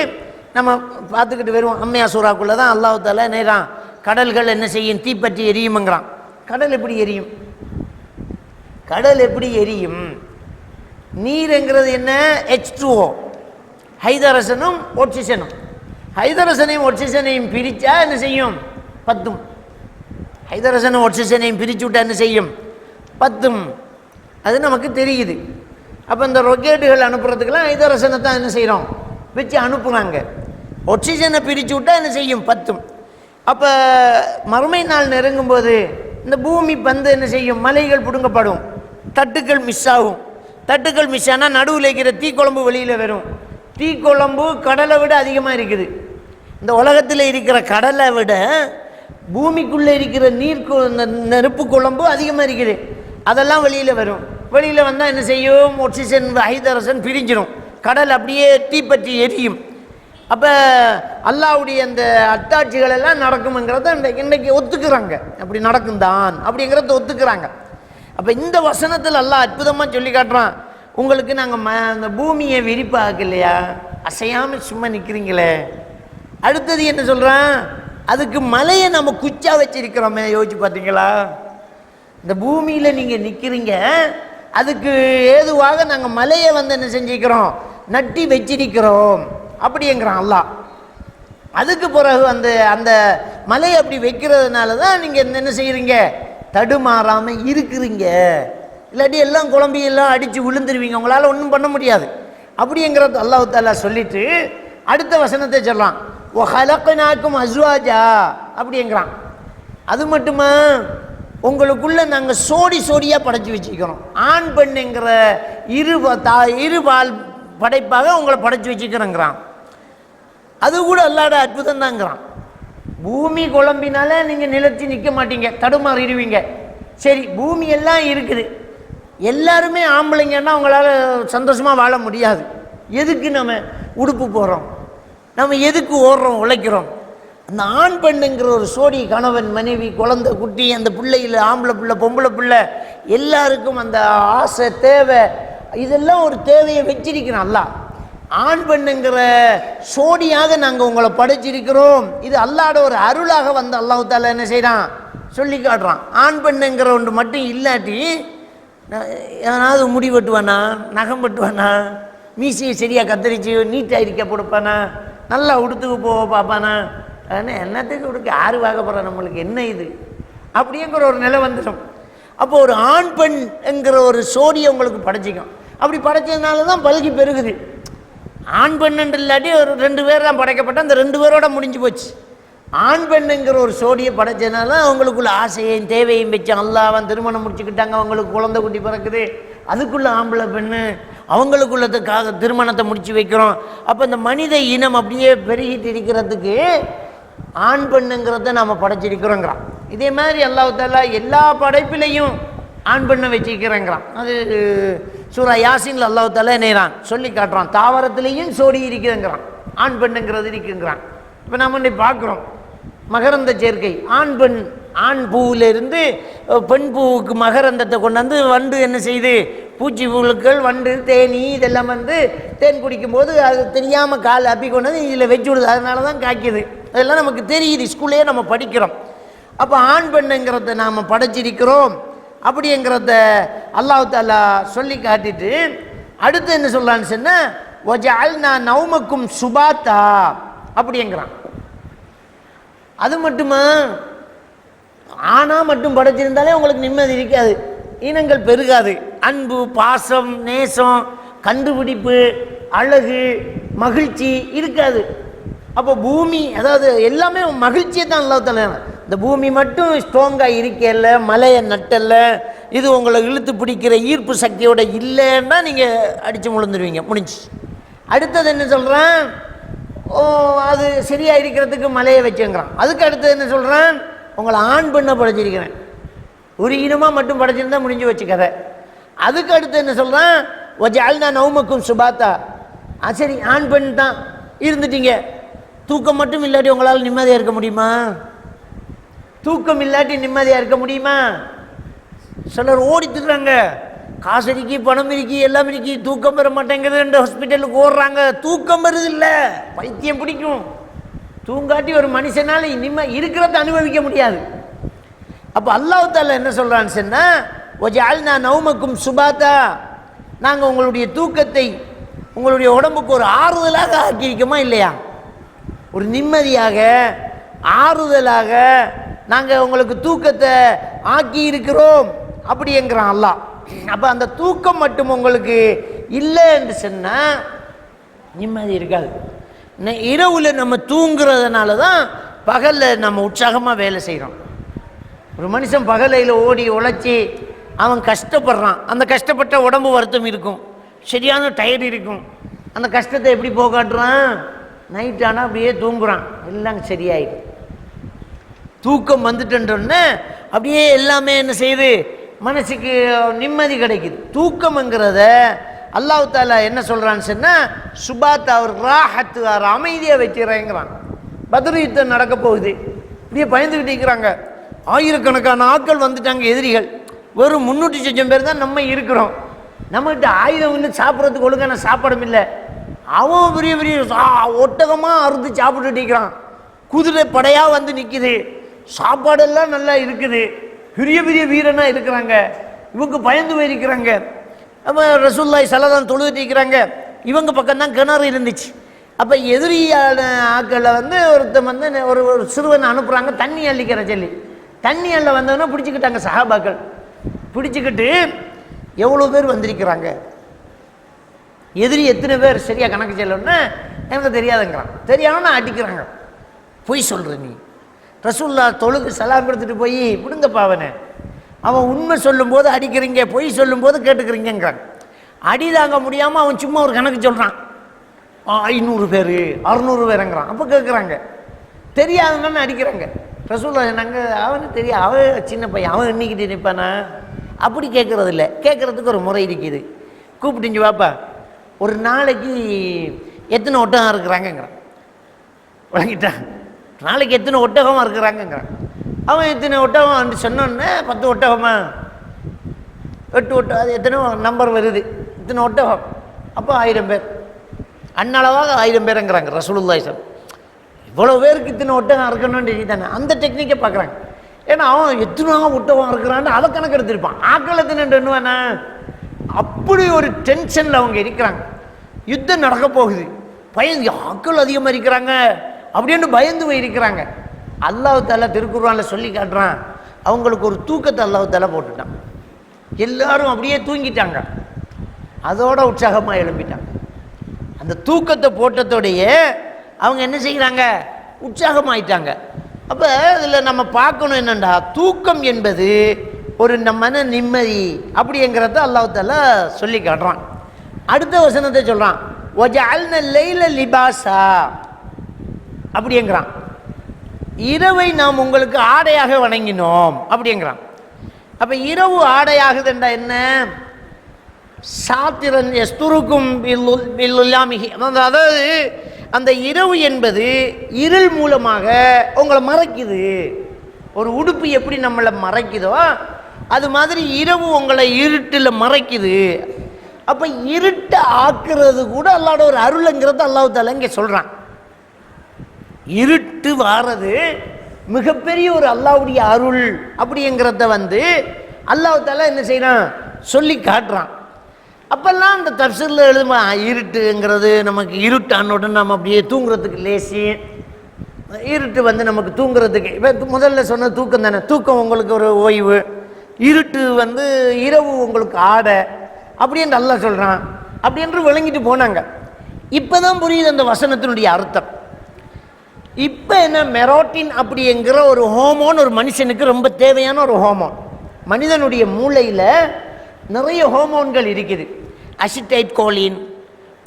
நம்ம பார்த்துக்கிட்டு வருவோம். அம்மையா சூறாக்குள்ளே தான் அல்லாஹ் தஆலா நேரான் கடல்கள் என்ன செய்யும், தீப்பற்றி எரியும்ங்கிறான். கடல் எப்படி எரியும்? கடல் எப்படி எரியும்? நீருங்கிறது என்ன? H2O, ஹைதரசனும் ஆக்சிஜனும். ஹைதரசனையும் ஆக்சிஜனையும் பிரித்தா என்ன செய்யும்? பத்தும். ஹைதரசனும் ஆக்சிஜனையும் பிரித்து விட்டா என்ன செய்யும்? பத்தும். அது நமக்கு தெரியுது. அப்போ இந்த ரொக்கெட்டுகள் அனுப்புறதுக்கெல்லாம் ஹைதரசனை தான் என்ன செய்கிறோம், வச்சு அனுப்புனாங்க. ஆக்சிஜனை பிரித்து விட்டா என்ன செய்யும்? பத்தும். அப்போ மறுமை நாள் நெருங்கும்போது இந்த பூமி பந்து என்ன செய்யும்? மலைகள் பிடுங்கப்படும், தட்டுக்கள் மிஸ் ஆகும். தட்டுக்கள் மிஸ் ஆனால் நடுவில் இருக்கிற தீக்குழம்பு வெளியில் வரும். தீக்குழம்பு கடலை விட அதிகமாக இருக்குது. இந்த உலகத்தில் இருக்கிற கடலை விட பூமிக்குள்ளே இருக்கிற நெருப்பு குழம்பு அதிகமாக இருக்குது. அதெல்லாம் வெளியில் வரும். வெளியில் வந்தால் என்ன செய்யும்? ஆக்சிஜன் ஹைதரசன் பிரிஞ்சிடும், கடல் அப்படியே தீப்பற்றி எரியும். அப்போ அல்லாஹ்வுடைய அந்த அத்தாட்சிகள் எல்லாம் நடக்கும்ங்கிறத இன்றைக்கு ஒத்துக்கிறாங்க. அப்படி நடக்கும் தான் அப்படிங்கிறத ஒத்துக்கிறாங்க. அப்போ இந்த வசனத்தில் அல்லாஹ் அற்புதமாக சொல்லி காட்டுறான், உங்களுக்கு நாங்கள் அந்த பூமியை விரிப்பாக்க இல்லையா, அசையாமல் சும்மா நிற்கிறீங்களே. அடுத்தது என்ன சொல்கிறான்? அதுக்கு மலையை நம்ம குச்சா வச்சிருக்கிறோமே, யோசிச்சு பார்த்தீங்களா? இந்த பூமியில் நீங்கள் நிற்கிறீங்க, அதுக்கு ஏதுவாக நாங்கள் மலையை என்ன செஞ்சுக்கிறோம், நட்டி வச்சிருக்கிறோம் அப்படிங்கிறான் அல்லாஹ். அதுக்கு பிறகு அந்த மலையை அப்படி வைக்கிறதுனால தான் நீங்கள் என்ன செய்கிறீங்க, தடுமாறாமல் இருக்கிறீங்க. இல்லாட்டி எல்லாம் குழம்பி எல்லாம் அடித்து விழுந்துருவீங்க, உங்களால் ஒன்றும் பண்ண முடியாது அப்படிங்கிறது அல்லாஹ் தஆலா சொல்லிட்டு அடுத்த வசனத்தை சொல்கிறான், ஓ ஹலக்னாக்கும் அஸ்வாஜா அப்படிங்கிறான். அது மட்டுமா, உங்களுக்குள்ள நாங்கள் சோடியாக படைச்சி வச்சுக்கிறோம். ஆண் பெண்ணுங்கிற இருபால் படைப்பாக உங்களை படைச்சி வச்சுக்கிறோங்கிறான். அது கூட அல்லாஹ்வோட அற்புதம் தாங்கிறான். பூமி குழம்பினால நீங்கள் நிலச்சி நிற்க மாட்டீங்க, தடுமாறிடுவீங்க. சரி, பூமி எல்லாம் இருக்குது, எல்லாருமே ஆம்பளைங்கன்னா அவங்களால சந்தோஷமாக வாழ முடியாது. எதுக்கு நம்ம உடுப்பு போடுறோம், நம்ம எதுக்கு ஓடுறோம், உழைக்கிறோம்? அந்த ஆண் பெண்ணுங்கிற ஒரு சோடி, கணவன் மனைவி குழந்தை குட்டி, அந்த பிள்ளையில் ஆம்பளை பிள்ளை பொம்பளை பிள்ளை எல்லாருக்கும் அந்த ஆசை தேவை, இதெல்லாம் ஒரு தேவையை வச்சிருக்கிறோம் அல்லாஹ். ஆண் பெண்ணுங்கிற சோடியாக நாங்கள் உங்களை படைச்சிருக்கிறோம். இது அல்லாஹ்வோட ஒரு அருளாக அல்லாஹ் தஆலா என்ன செய்கிறான், சொல்லி காட்டுறான். ஆண் பெண்ணுங்கிற ஒன்று மட்டும் இல்லாட்டி ஏதாவது முடி வெட்டுவானா, நகம் வெட்டுவானா, மீசையை சரியாக கத்தரிச்சு நீட்டாக இருக்க கொடுப்பானா, நல்லா உடுத்துக்கு போக பார்ப்பானா? என்னத்துக்கு உடுக்க, யாரு பார்க்க போகிறா, நம்மளுக்கு என்ன இது அப்படிங்கிற ஒரு நிலை வந்துடும். அப்போ ஒரு ஆண் பெண் என்கிற ஒரு சோடியை உங்களுக்கு படைச்சிக்கும். அப்படி படைச்சதுனால தான் பல்கி பெருகுது. ஆண் பெண்ணு இல்லாட்டி ஒரு 2 பேர் தான் படைக்கப்பட்ட, அந்த 2 பேரோட முடிஞ்சு போச்சு. ஆண் பெண்ணுங்கிற ஒரு சோடியை படைச்சதுனால அவங்களுக்குள்ள ஆசையையும் தேவையும் வச்சு அல்லாஹ் திருமணம் முடிச்சுக்கிட்டாங்க. அவங்களுக்கு குழந்தை குட்டி பிறக்குது, அதுக்குள்ள ஆம்பளை பெண்ணு அவங்களுக்குள்ளதுக்காக திருமணத்தை முடிச்சு வைக்கிறோம். அப்போ இந்த மனித இனம் அப்படியே பெருகிட்டு இருக்கிறதுக்கு ஆண் பெண்ணுங்கிறத நம்ம படைச்சிருக்கிறோங்கிறான். இதே மாதிரி அல்லாஹ் தஆலா எல்லா படைப்பிலையும் ஆண் பெண்ணை வச்சிருக்கிறேங்கிறான். அது சூரா யாசின்ல அல்லாஹ் தஆலா நேரான் சொல்லி காட்டுறான். தாவரத்திலையும் சோடி இருக்குதுங்கிறான், ஆண் பெண்ணுங்கிறது இருக்குங்கிறான். இப்போ நம்ம இன்னைக்கு பார்க்குறோம் மகரந்த சேர்க்கை, ஆண் பெண், ஆண் பூவிலிருந்து பெண் பூவுக்கு மகரந்தத்தை கொண்டாந்து வண்டு என்ன செய்யுது, பூச்சி புழுக்கள், வண்டு, தேனி இதெல்லாம் தேன் குடிக்கும்போது அது தெரியாமல் கால் அப்பி கொண்டு வந்து இதில் வச்சு விடுது, அதனால தான் காய்க்குது. அதெல்லாம் நமக்கு தெரியுது, ஸ்கூல்லேயே நம்ம படிக்கிறோம். அப்போ ஆண் பெண்ணுங்கிறத நாம் படைச்சிருக்கிறோம் அப்படிங்கிறத அல்லாஹ் தஆலா சொல்லி காட்டிட்டு அடுத்து என்ன சொல்லலான்னு சொன்னால், வஜஅல்னா நௌமக்கும் சுபாத்தா அப்படிங்கிறான். அது மட்டுமா, ஆணா மட்டும் படைச்சிருந்தாலே உங்களுக்கு நிம்மதி இருக்காது, இனங்கள் பெருகாது, அன்பு, பாசம், நேசம், கண்டுபிடிப்பு, அழகு, மகிழ்ச்சி இருக்காது. அப்போ பூமி, அதாவது எல்லாமே மகிழ்ச்சியை தான் அல்லாஹ் தஆலா. இந்த பூமி மட்டும் ஸ்ட்ராங்காக இருக்கல, மலையை நட்டல, இது உங்களை இழுத்து பிடிக்கிற ஈர்ப்பு சக்தியோட இல்லைன்னா நீங்கள் அடித்து முழுந்துருவீங்க, முடிஞ்சு. அடுத்தது என்ன சொல்கிறான், ஓ அது சரியாக இருக்கிறதுக்கு மலையை வச்சுங்கிறான். அதுக்கு அடுத்தது என்ன சொல்கிறான், உங்களை ஆண் பெண்ணை படைச்சிருக்கிறேன், ஒரு இனமாக மட்டும் படைச்சிருந்தா முடிஞ்சு வச்சு கதை. அதுக்கு அடுத்து என்ன சொல்கிறான், வஜஅல்னா நௌமக்கும் சுபாத்தா. சரி ஆண் பெண் தான் இருந்துட்டீங்க, தூக்கம் மட்டும் இல்லாட்டி உங்களால் நிம்மதியாக இருக்க முடியுமா? தூக்கம் இல்லாட்டி நிம்மதியாக இருக்க முடியுமா? சிலர் ஓடித்துக்கிறாங்க, காசு இருக்கி பணம் இருக்கி எல்லாம் இருக்கி, தூக்கம் பெற மாட்டேங்குது, ஹாஸ்பிட்டலுக்கு ஓடுறாங்க. தூக்கம் வருது இல்லை, பைத்தியம் பிடிக்கும். தூங்காட்டி ஒரு மனுஷனால் இருக்கிறத அனுபவிக்க முடியாது. அப்போ அல்லாஹ் தஆலா என்ன சொல்கிறான்னு சொன்னால், வஜஅல்னா நௌமக்கும் சுபாத்தா, நாங்கள் உங்களுடைய தூக்கத்தை உங்களுடைய உடம்புக்கு ஒரு ஆறுதலாக ஆக்கியிருக்கோமா இல்லையா? ஒரு நிம்மதியாக ஆறுதலாக நாங்கள் உங்களுக்கு தூக்கத்தை ஆக்கி இருக்கிறோம் அப்படிங்கிறான் அல்லாஹ். அப்போ அந்த தூக்கம் மட்டும் உங்களுக்கு இல்லை என்று சொன்னால் நிம்மதி இருக்காது. இரவில் நம்ம தூங்குறதுனால தான் பகலில் நம்ம உற்சாகமாக வேலை செய்கிறோம். ஒரு மனுஷன் பகலையில் ஓடி உழைச்சி அவன் கஷ்டப்படுறான், அந்த கஷ்டப்பட்ட உடம்பு வருத்தம் இருக்கும், சரியான டயர்டு இருக்கும். அந்த கஷ்டத்தை எப்படி போகாட்டுறான், நைட் ஆனால் அப்படியே தூங்குறான், எல்லாம் சரியாயிடும். தூக்கம் வந்துட்டோன்னே அப்படியே எல்லாமே என்ன செய்யுது, மனசுக்கு நிம்மதி கிடைக்குது. தூக்கம்ங்கிறத அல்லாஹ் தஆலா என்ன சொல்கிறான்னு சொன்னால், சுபாத் அவர் ராஹத்து அவர் அமைதியாக வச்சுக்கிறேங்கிறான். பத்ர் யுத்தம் நடக்க போகுது, இப்படியே பயந்துக்கிட்டு இருக்கிறாங்க. ஆயிரக்கணக்கான ஆட்கள் வந்துட்டாங்க எதிரிகள். வெறும் 300 லட்சம் பேர் தான் நம்ம இருக்கிறோம். நம்மகிட்ட ஆயுதம் இன்னும் சாப்பிட்றதுக்கு ஒழுங்கான சாப்பாடும் இல்லை. அவன் பெரிய பெரிய ஒட்டகமாக அறுத்து சாப்பிட்டுட்டு இருக்கிறான். குதிரை படையாக வந்து நிற்குது, சாப்பாடெல்லாம் நல்லா இருக்குது, பெரிய பெரிய வீரனாக இருக்கிறாங்க. இவங்க பயந்து போயிருக்கிறாங்க. அப்போ ரசூலுல்லாஹி ஸல்லல்லாஹு தொழுதுட்டு இருக்கிறாங்க. இவங்க பக்கம்தான் கிணறு இருந்துச்சு. அப்போ எதிரியான ஆக்களில் வந்து ஒருத்தன் வந்து ஒரு சிறுவனை அனுப்புகிறாங்க தண்ணி அள்ளிக்கிற சொல்லி. தண்ணி அள்ள வந்தவொன்னே பிடிச்சிக்கிட்டாங்க சஹாபாக்கள். பிடிச்சிக்கிட்டு எவ்வளோ பேர் வந்திருக்கிறாங்க, எதிரி எத்தனை பேர் சரியாக கணக்கு செல்லணும்னா எனக்கு தெரியாதுங்கிறான். தெரியாமல் அடிக்கிறாங்க. பொய் சொல்கிற நீ, ரசூலுல்லாஹ் தொழுகு சலாம் கொடுத்துட்டு போய் விடுங்கப்பா அவனை, அவன் உண்மை சொல்லும்போது அடிக்கிறீங்க, பொய் சொல்லும்போது கேட்டுக்கிறீங்கிறான். அடி தாங்க முடியாமல் அவன் சும்மா ஒரு கணக்கு சொல்கிறான், 500 பேர் 600 பேருங்கிறான். அப்போ கேட்குறாங்க, தெரியாதுன்னு அடிக்கிறாங்க. ரசூலுல்லாஹ் நாங்கள் அவனுக்கு தெரியும், அவன் சின்ன பையன், அவன் எண்ணிக்கிட்டு நிற்பானா? அப்படி கேட்குறது இல்லை, கேட்குறதுக்கு ஒரு முறை இருக்குது. கூப்பிட்டுஞ்சு வாப்பா, ஒரு நாளைக்கு எத்தனை ஒட்டகம் இருக்கிறாங்கங்கிறான். வழங்கிட்டான், நாளைக்கு எத்தனை ஒட்டகமாக இருக்கிறாங்கங்கிறான். அவன் எத்தனை ஒட்டகம் சொன்னோன்னே 10 ஒட்டகமா 8 ஒட்டகம், அது எத்தனை நம்பர் வருது, இத்தனை ஒட்டகம், அப்போ 1000 பேர், அன்னளவாக 1000 பேருங்கிறாங்க ரசூலுல்லாஹி ஸல்லல்லாஹு. இவ்வளோ பேருக்கு இத்தனை ஒட்டகம் இருக்கணும்னு தானே அந்த டெக்னிக்கை பார்க்குறாங்க. ஏன்னா அவன் எத்தனை ஒட்டகம் இருக்கிறான்னு அதை கணக்கு எடுத்திருப்பான். ஆக்கள் எத்தனைன்னு அப்படி ஒரு டென்ஷனில் அவங்க இருக்கிறாங்க. யுத்தம் நடக்க போகுது, பயந்து ஆக்கள் அதிகமாக இருக்கிறாங்க அப்படின்னு பயந்து போய் இருக்கிறாங்க. அல்லாஹ் தஆலா திருக்குர்ஆனில் சொல்லி காட்டுறான், அவங்களுக்கு ஒரு தூக்கத்தை அல்லாஹ் தஆலா போட்டுட்டான். எல்லாரும் அப்படியே தூங்கிட்டாங்க, அதோட உற்சாகமாக எழும்பிட்டாங்க. அந்த தூக்கத்தை போட்டதோடையே அவங்க என்ன செய்கிறாங்க, உற்சாகமாயிட்டாங்க. அப்போ இதில் நம்ம பார்க்கணும் என்னென்னா, தூக்கம் என்பது ஒரு மன நிம்மதி அப்படிங்கிறத அல்லாஹ் தஆலா சொல்லி காட்டுறான். அடுத்த வசனத்தை சொல்கிறான், வஜஅல்னா லைல லிபாஸா அப்படிங்கிறான். இரவை நாம் உங்களுக்கு ஆடையாக வணங்கினோம் அப்படிங்கிறான். அப்போ இரவு ஆடையாகுதுண்டா என்ன, சாத்திரன் எஸ்துருக்கும் பில்லுல்லாமிஹி, அதாவது அந்த இரவு என்பது இருள் மூலமாக உங்களை மறைக்குது. ஒரு உடுப்பு எப்படி நம்மளை மறைக்குதோ அது மாதிரி இரவு உங்களை இருட்டில் மறைக்குது. அப்போ இருட்டை ஆக்குறது கூட அல்லாஹ்வோட ஒரு அருளுங்கிறத அல்லாஹ் தஆலா இங்கே சொல்கிறான். இருட்டு வாரது மிகப்பெரிய ஒரு அல்லாஹ்வுடைய அருள் அப்படிங்கிறத வந்து அல்லாஹ் தஆலா என்ன செய்யறான், சொல்லி காட்டுறான். அப்போல்லாம் அந்த தஃப்சீரில் எழுதுமா, இருட்டுங்கிறது நமக்கு இருட்டானோட நம்ம அப்படியே தூங்குறதுக்கு லேசி, இருட்டு வந்து நமக்கு தூங்குறதுக்கு இப்போ முதல்ல சொன்ன தூக்கம் தானே, தூக்கம் உங்களுக்கு ஒரு ஓய்வு, இருட்டு வந்து இரவு உங்களுக்கு ஆடை அப்படின்னு நல்லா சொல்கிறான் அப்படின்று விளங்கிட்டு போனாங்க. இப்போ தான் புரியுது அந்த வசனத்தினுடைய அர்த்தம். இப்போ என்ன, மெரோட்டின் அப்படிங்கிற ஒரு ஹோமோன் ஒரு மனுஷனுக்கு ரொம்ப தேவையான ஒரு ஹோமோன். மனிதனுடைய மூளையில் நிறைய ஹோமோன்கள் இருக்குது. அசிடைட் கோலின்,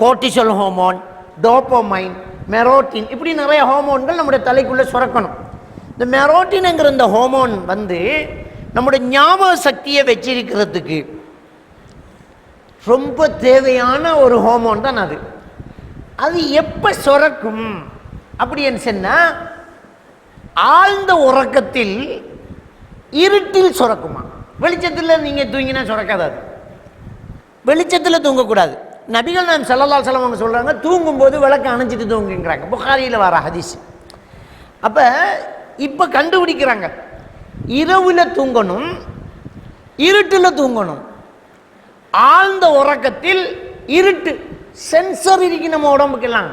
கோர்டிசோல் ஹோமோன், டோப்போமைன், மெரோட்டின், இப்படி நிறைய ஹோமோன்கள் நம்முடைய தலைக்குள்ளே சுரக்கணும். இந்த மெரோட்டின்ங்கிற இந்த ஹோமோன் வந்து நம்முடைய ஞாபக சக்தியை வச்சிருக்கிறதுக்கு ரொம்ப தேவையான ஒரு ஹோமோன் தான் அது. அது எப்போ சுரக்கும் அப்படின்னு சொன்னால், ஆழ்ந்த உறக்கத்தில் இருட்டில் சுரக்குமா. வெளிச்சத்தில் நீங்கள் தூங்கினா சுரக்காது. அது வெளிச்சத்தில் தூங்கக்கூடாது. நபிகள் நாயகம் ஸல்லல்லாஹு அலைஹி வஸல்லம் அவங்க சொல்கிறாங்க, தூங்கும்போது விளக்கு அணைஞ்சிட்டு தூங்குங்கிறாங்க. புகாரியில் வர ஹதீஸ். அப்போ இப்போ கண்டுபிடிக்கிறாங்க, இரவில் தூங்கணும், இருட்டில் தூங்கணும். ஆழ்ந்த உறக்கத்தில் இருட்டு சென்சர் இருக்கு நம்ம உடம்புக்கெல்லாம்.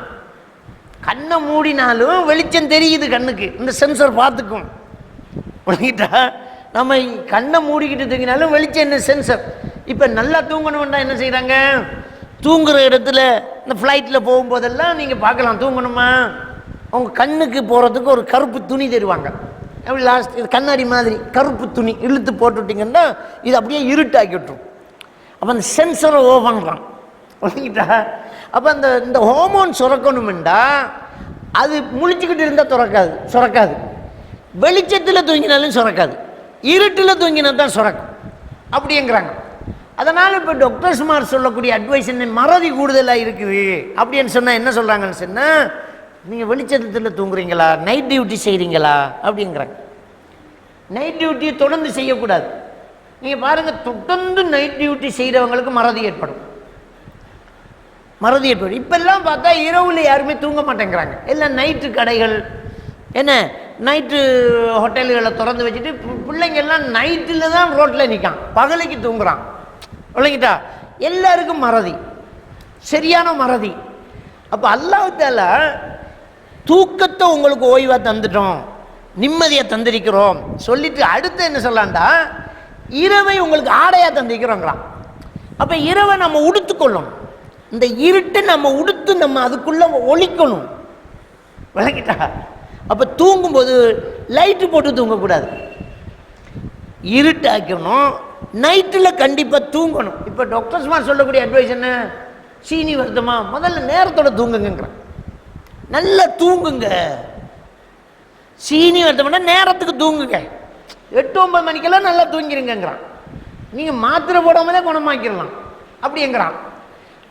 கண்ணை மூடினாலும் வெளிச்சம் தெரியுது கண்ணுக்கு, இந்த சென்சர் பார்த்துக்கும். நம்ம கண்ணை மூடிக்கிட்டு தூங்கினாலும் வெளிச்சம் என்ன சென்சர். இப்போ நல்லா தூங்கணும்னா என்ன செய்கிறாங்க, தூங்குற இடத்துல இந்த ஃப்ளைட்டில் போகும்போதெல்லாம் நீங்கள் பார்க்கலாம், தூங்கணுமா அவங்க கண்ணுக்கு போகிறதுக்கு ஒரு கருப்பு துணி தருவாங்க. அப்படி லாஸ்ட் இது கண்ணாடி மாதிரி கருப்பு துணி இழுத்து போட்டுவிட்டிங்கன்னா இது அப்படியே இருட்டாக்கி விட்டுரும். அப்போ அந்த சென்சரை ஓ பண்ணுறான். அப்போ இந்த ஹோமோன் சுரக்கணுமெண்டா அது முழிச்சுக்கிட்டு இருந்தால் சுரக்காது. வெளிச்சத்தில் தூங்கினாலும் சுரக்காது, இருட்டில் தூங்கினா தான் சுரக்கும் அப்படிங்கிறாங்க. அதனால் இப்போ டாக்டர்ஸ்மார் சொல்லக்கூடிய அட்வைஸ் என்ன, மறதி கூடுதலாக இருக்குது அப்படின்னு சொன்னால் என்ன சொல்கிறாங்கன்னு சொன்னால், நீங்கள் வெளிச்சத்தில் தூங்குறீங்களா, நைட் டியூட்டி செய்கிறீங்களா அப்படிங்கிறாங்க. நைட் டியூட்டியை தொடர்ந்து செய்யக்கூடாது. நீங்கள் பாருங்கள், தொடர்ந்து நைட் டியூட்டி செய்கிறவங்களுக்கு மறதி ஏற்படும். இப்பெல்லாம் பார்த்தா இரவில் யாருமே தூங்க மாட்டேங்கிறாங்க. எல்லாம் நைட்டு கடைகள் என்ன நைட்டு ஹோட்டல்களை திறந்து வச்சுட்டு பிள்ளைங்கள்லாம் நைட்டில் தான் ரோட்டில் நிற்கான், பகலைக்கு தூங்குறான். இல்லைங்கிட்டா எல்லாருக்கும் மறதி, சரியான மறதி. அப்போ அல்லாஹ் தஆலா தூக்கத்தை உங்களுக்கு ஓய்வாக தந்துட்டோம், நிம்மதியை தந்திருக்கிறோம் சொல்லிட்டு அடுத்து என்ன சொல்லலாம்டா, இரவை உங்களுக்கு ஆடையாக தந்திருக்கிறோங்கிறான். அப்போ இரவை நம்ம உடுத்துக்கொள்ளணும், இந்த இருட்டை நம்ம உடுத்து நம்ம அதுக்குள்ளே ஒழிக்கணும். விளங்கிட்டா? அப்போ தூங்கும்போது லைட்டு போட்டு தூங்கக்கூடாது, இருட்டாக்கணும். நைட்டில் கண்டிப்பாக தூங்கணும். இப்போ டாக்டர்ஸ்மார் சொல்லக்கூடிய அட்வைஸ் என்ன, சீனி வருத்தமா முதல்ல நேரத்தோட தூங்குங்கிறான். நல்லா தூங்குங்க. சீனி வருத்தம்னா நேரத்துக்கு தூங்குங்க, 8-9 மணிக்கெல்லாம் நல்லா தூங்கிருங்கிறான். நீங்கள் மாத்திரை போடாம தான் குணமாக்கிடலாம் அப்படிங்கிறான்.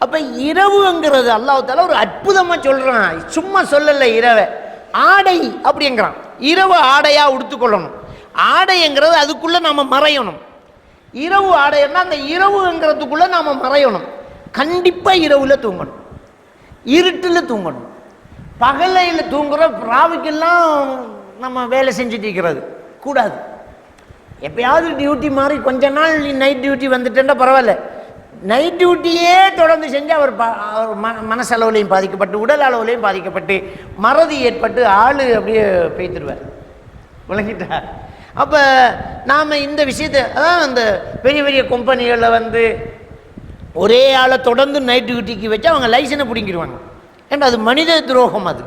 அப்போ இரவுங்கிறது அல்லாஹ் தஆலா ஒரு அற்புதமாக சொல்கிறான், சும்மா சொல்லலை. இரவை ஆடை அப்படிங்கிறான். இரவு ஆடையாக உடுத்துக்கொள்ளணும். ஆடைங்கிறது அதுக்குள்ளே நாம் மறையணும். இரவு ஆடைன்னா அந்த இரவுங்கிறதுக்குள்ளே நாம் மறையணும். கண்டிப்பாக இரவில் தூங்கணும், இருட்டில் தூங்கணும். பகலையில் தூங்குற ராவுக்கெல்லாம் நம்ம வேலை செஞ்சுட்டு இருக்கிறது கூடாது. எப்பயாவது டியூட்டி மாதிரி கொஞ்ச நாள் நைட் டியூட்டி வந்துட்டேன்னா பரவாயில்ல, நைட் டியூட்டியே தொடர்ந்து செஞ்சு அவர் மனசளவுலையும் பாதிக்கப்பட்டு உடல் அளவுலையும் பாதிக்கப்பட்டு மறதி ஏற்பட்டு ஆள் அப்படியே பேய்த்துடுவார். விளங்கிட்டா? அப்போ நாம் இந்த விஷயத்தை அதான் அந்த பெரிய பெரிய கம்பெனிகளில் வந்து ஒரே ஆளை தொடர்ந்து நைட் டியூட்டிக்கு வச்சு அவங்க லைசனை பிடிங்கிடுவாங்க. ஏன்னா அது மனித துரோகம், அது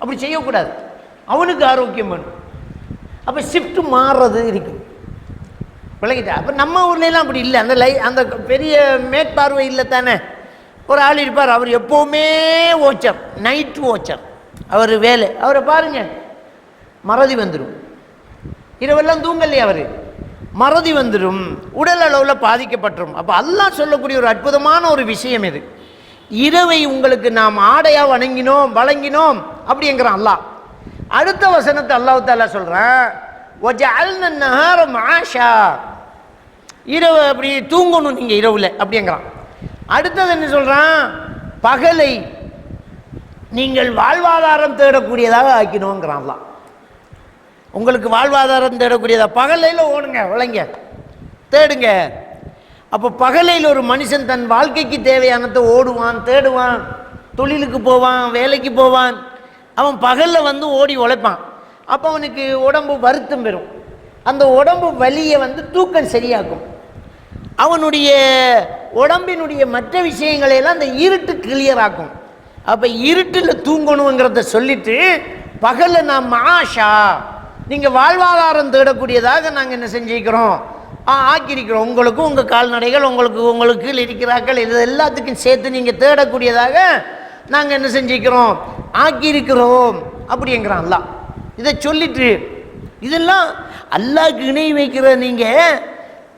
அப்படி செய்யக்கூடாது. அவனுக்கு ஆரோக்கியம் வேணும். அப்போ ஷிஃப்ட் மாறுறது இருக்குது. விளங்கிட்டா? அப்போ நம்ம ஊர்லலாம் அப்படி இல்லை. அந்த பெரிய மேற்பார்வை இல்லை தானே. ஒரு ஆள் இருப்பார், அவர் எப்போவுமே ஓச்சர், நைட்டு ஓச்சர், அவர் வேலை. அவரை பாருங்க, மறதி வந்துடும். இரவெல்லாம் தூங்கலையே, அவர் மறதி வந்துடும், உடல் அளவில் பாதிக்கப்பட்டுரும். அப்போ அல்லாஹ் சொல்லக்கூடிய ஒரு அற்புதமான ஒரு விஷயம் இது. இரவை உங்களுக்கு நாம் ஆடையாக வழங்கினோம் அப்படிங்கிறான் அல்லாஹ். அடுத்த வசனத்தை அல்லாஹ் தஆலா சொல்கிறான், வஜஅல்னா நஹார மஆஷா, இரவு அப்படி தூங்கணும் நீங்கள் இரவில் அப்படிங்கிறான். அடுத்தது என்ன சொல்கிறான், பகலை நீங்கள் வாழ்வாதாரம் தேடக்கூடியதாக ஆக்கினோங்கிறான் அல்லாஹ். உங்களுக்கு வாழ்வாதாரம் தேடக்கூடியதாக பகலையில் ஓடுங்க, விளைங்க, தேடுங்க. அப்போ பகலையில் ஒரு மனுஷன் தன் வாழ்க்கைக்கு தேவையானதை ஓடுவான், தேடுவான், தொழிலுக்கு போவான், வேலைக்கு போவான். அவன் பகலில் வந்து ஓடி உழைப்பான். அப்போ அவனுக்கு உடம்பு வருத்தம் பெறும். அந்த உடம்பு வலியை வந்து தூக்கம் சரியாக்கும். அவனுடைய உடம்பினுடைய மற்ற விஷயங்களையெல்லாம் அந்த இருட்டு கிளியர் ஆக்கும். அப்போ இருட்டில் தூங்கணுங்கிறத சொல்லிட்டு பகலில் நான் மாஷா நீங்கள் வாழ்வாதாரம் தேடக்கூடியதாக நாங்கள் என்ன செஞ்சுக்கிறோம், ஆக்கியிருக்கிறோம். உங்களுக்கும் உங்கள் கால்நடைகள், உங்களுக்கு இருக்கிறார்கள், இது எல்லாத்துக்கும் சேர்த்து நீங்கள் தேடக்கூடியதாக நாங்கள் என்ன செஞ்சுக்கிறோம், ஆக்கியிருக்கிறோம் அப்படிங்கிறான் அல்லாஹ். இதை சொல்லிட்டு இதெல்லாம் அல்லாஹ்க்கு இணை வைக்கிற நீங்கள்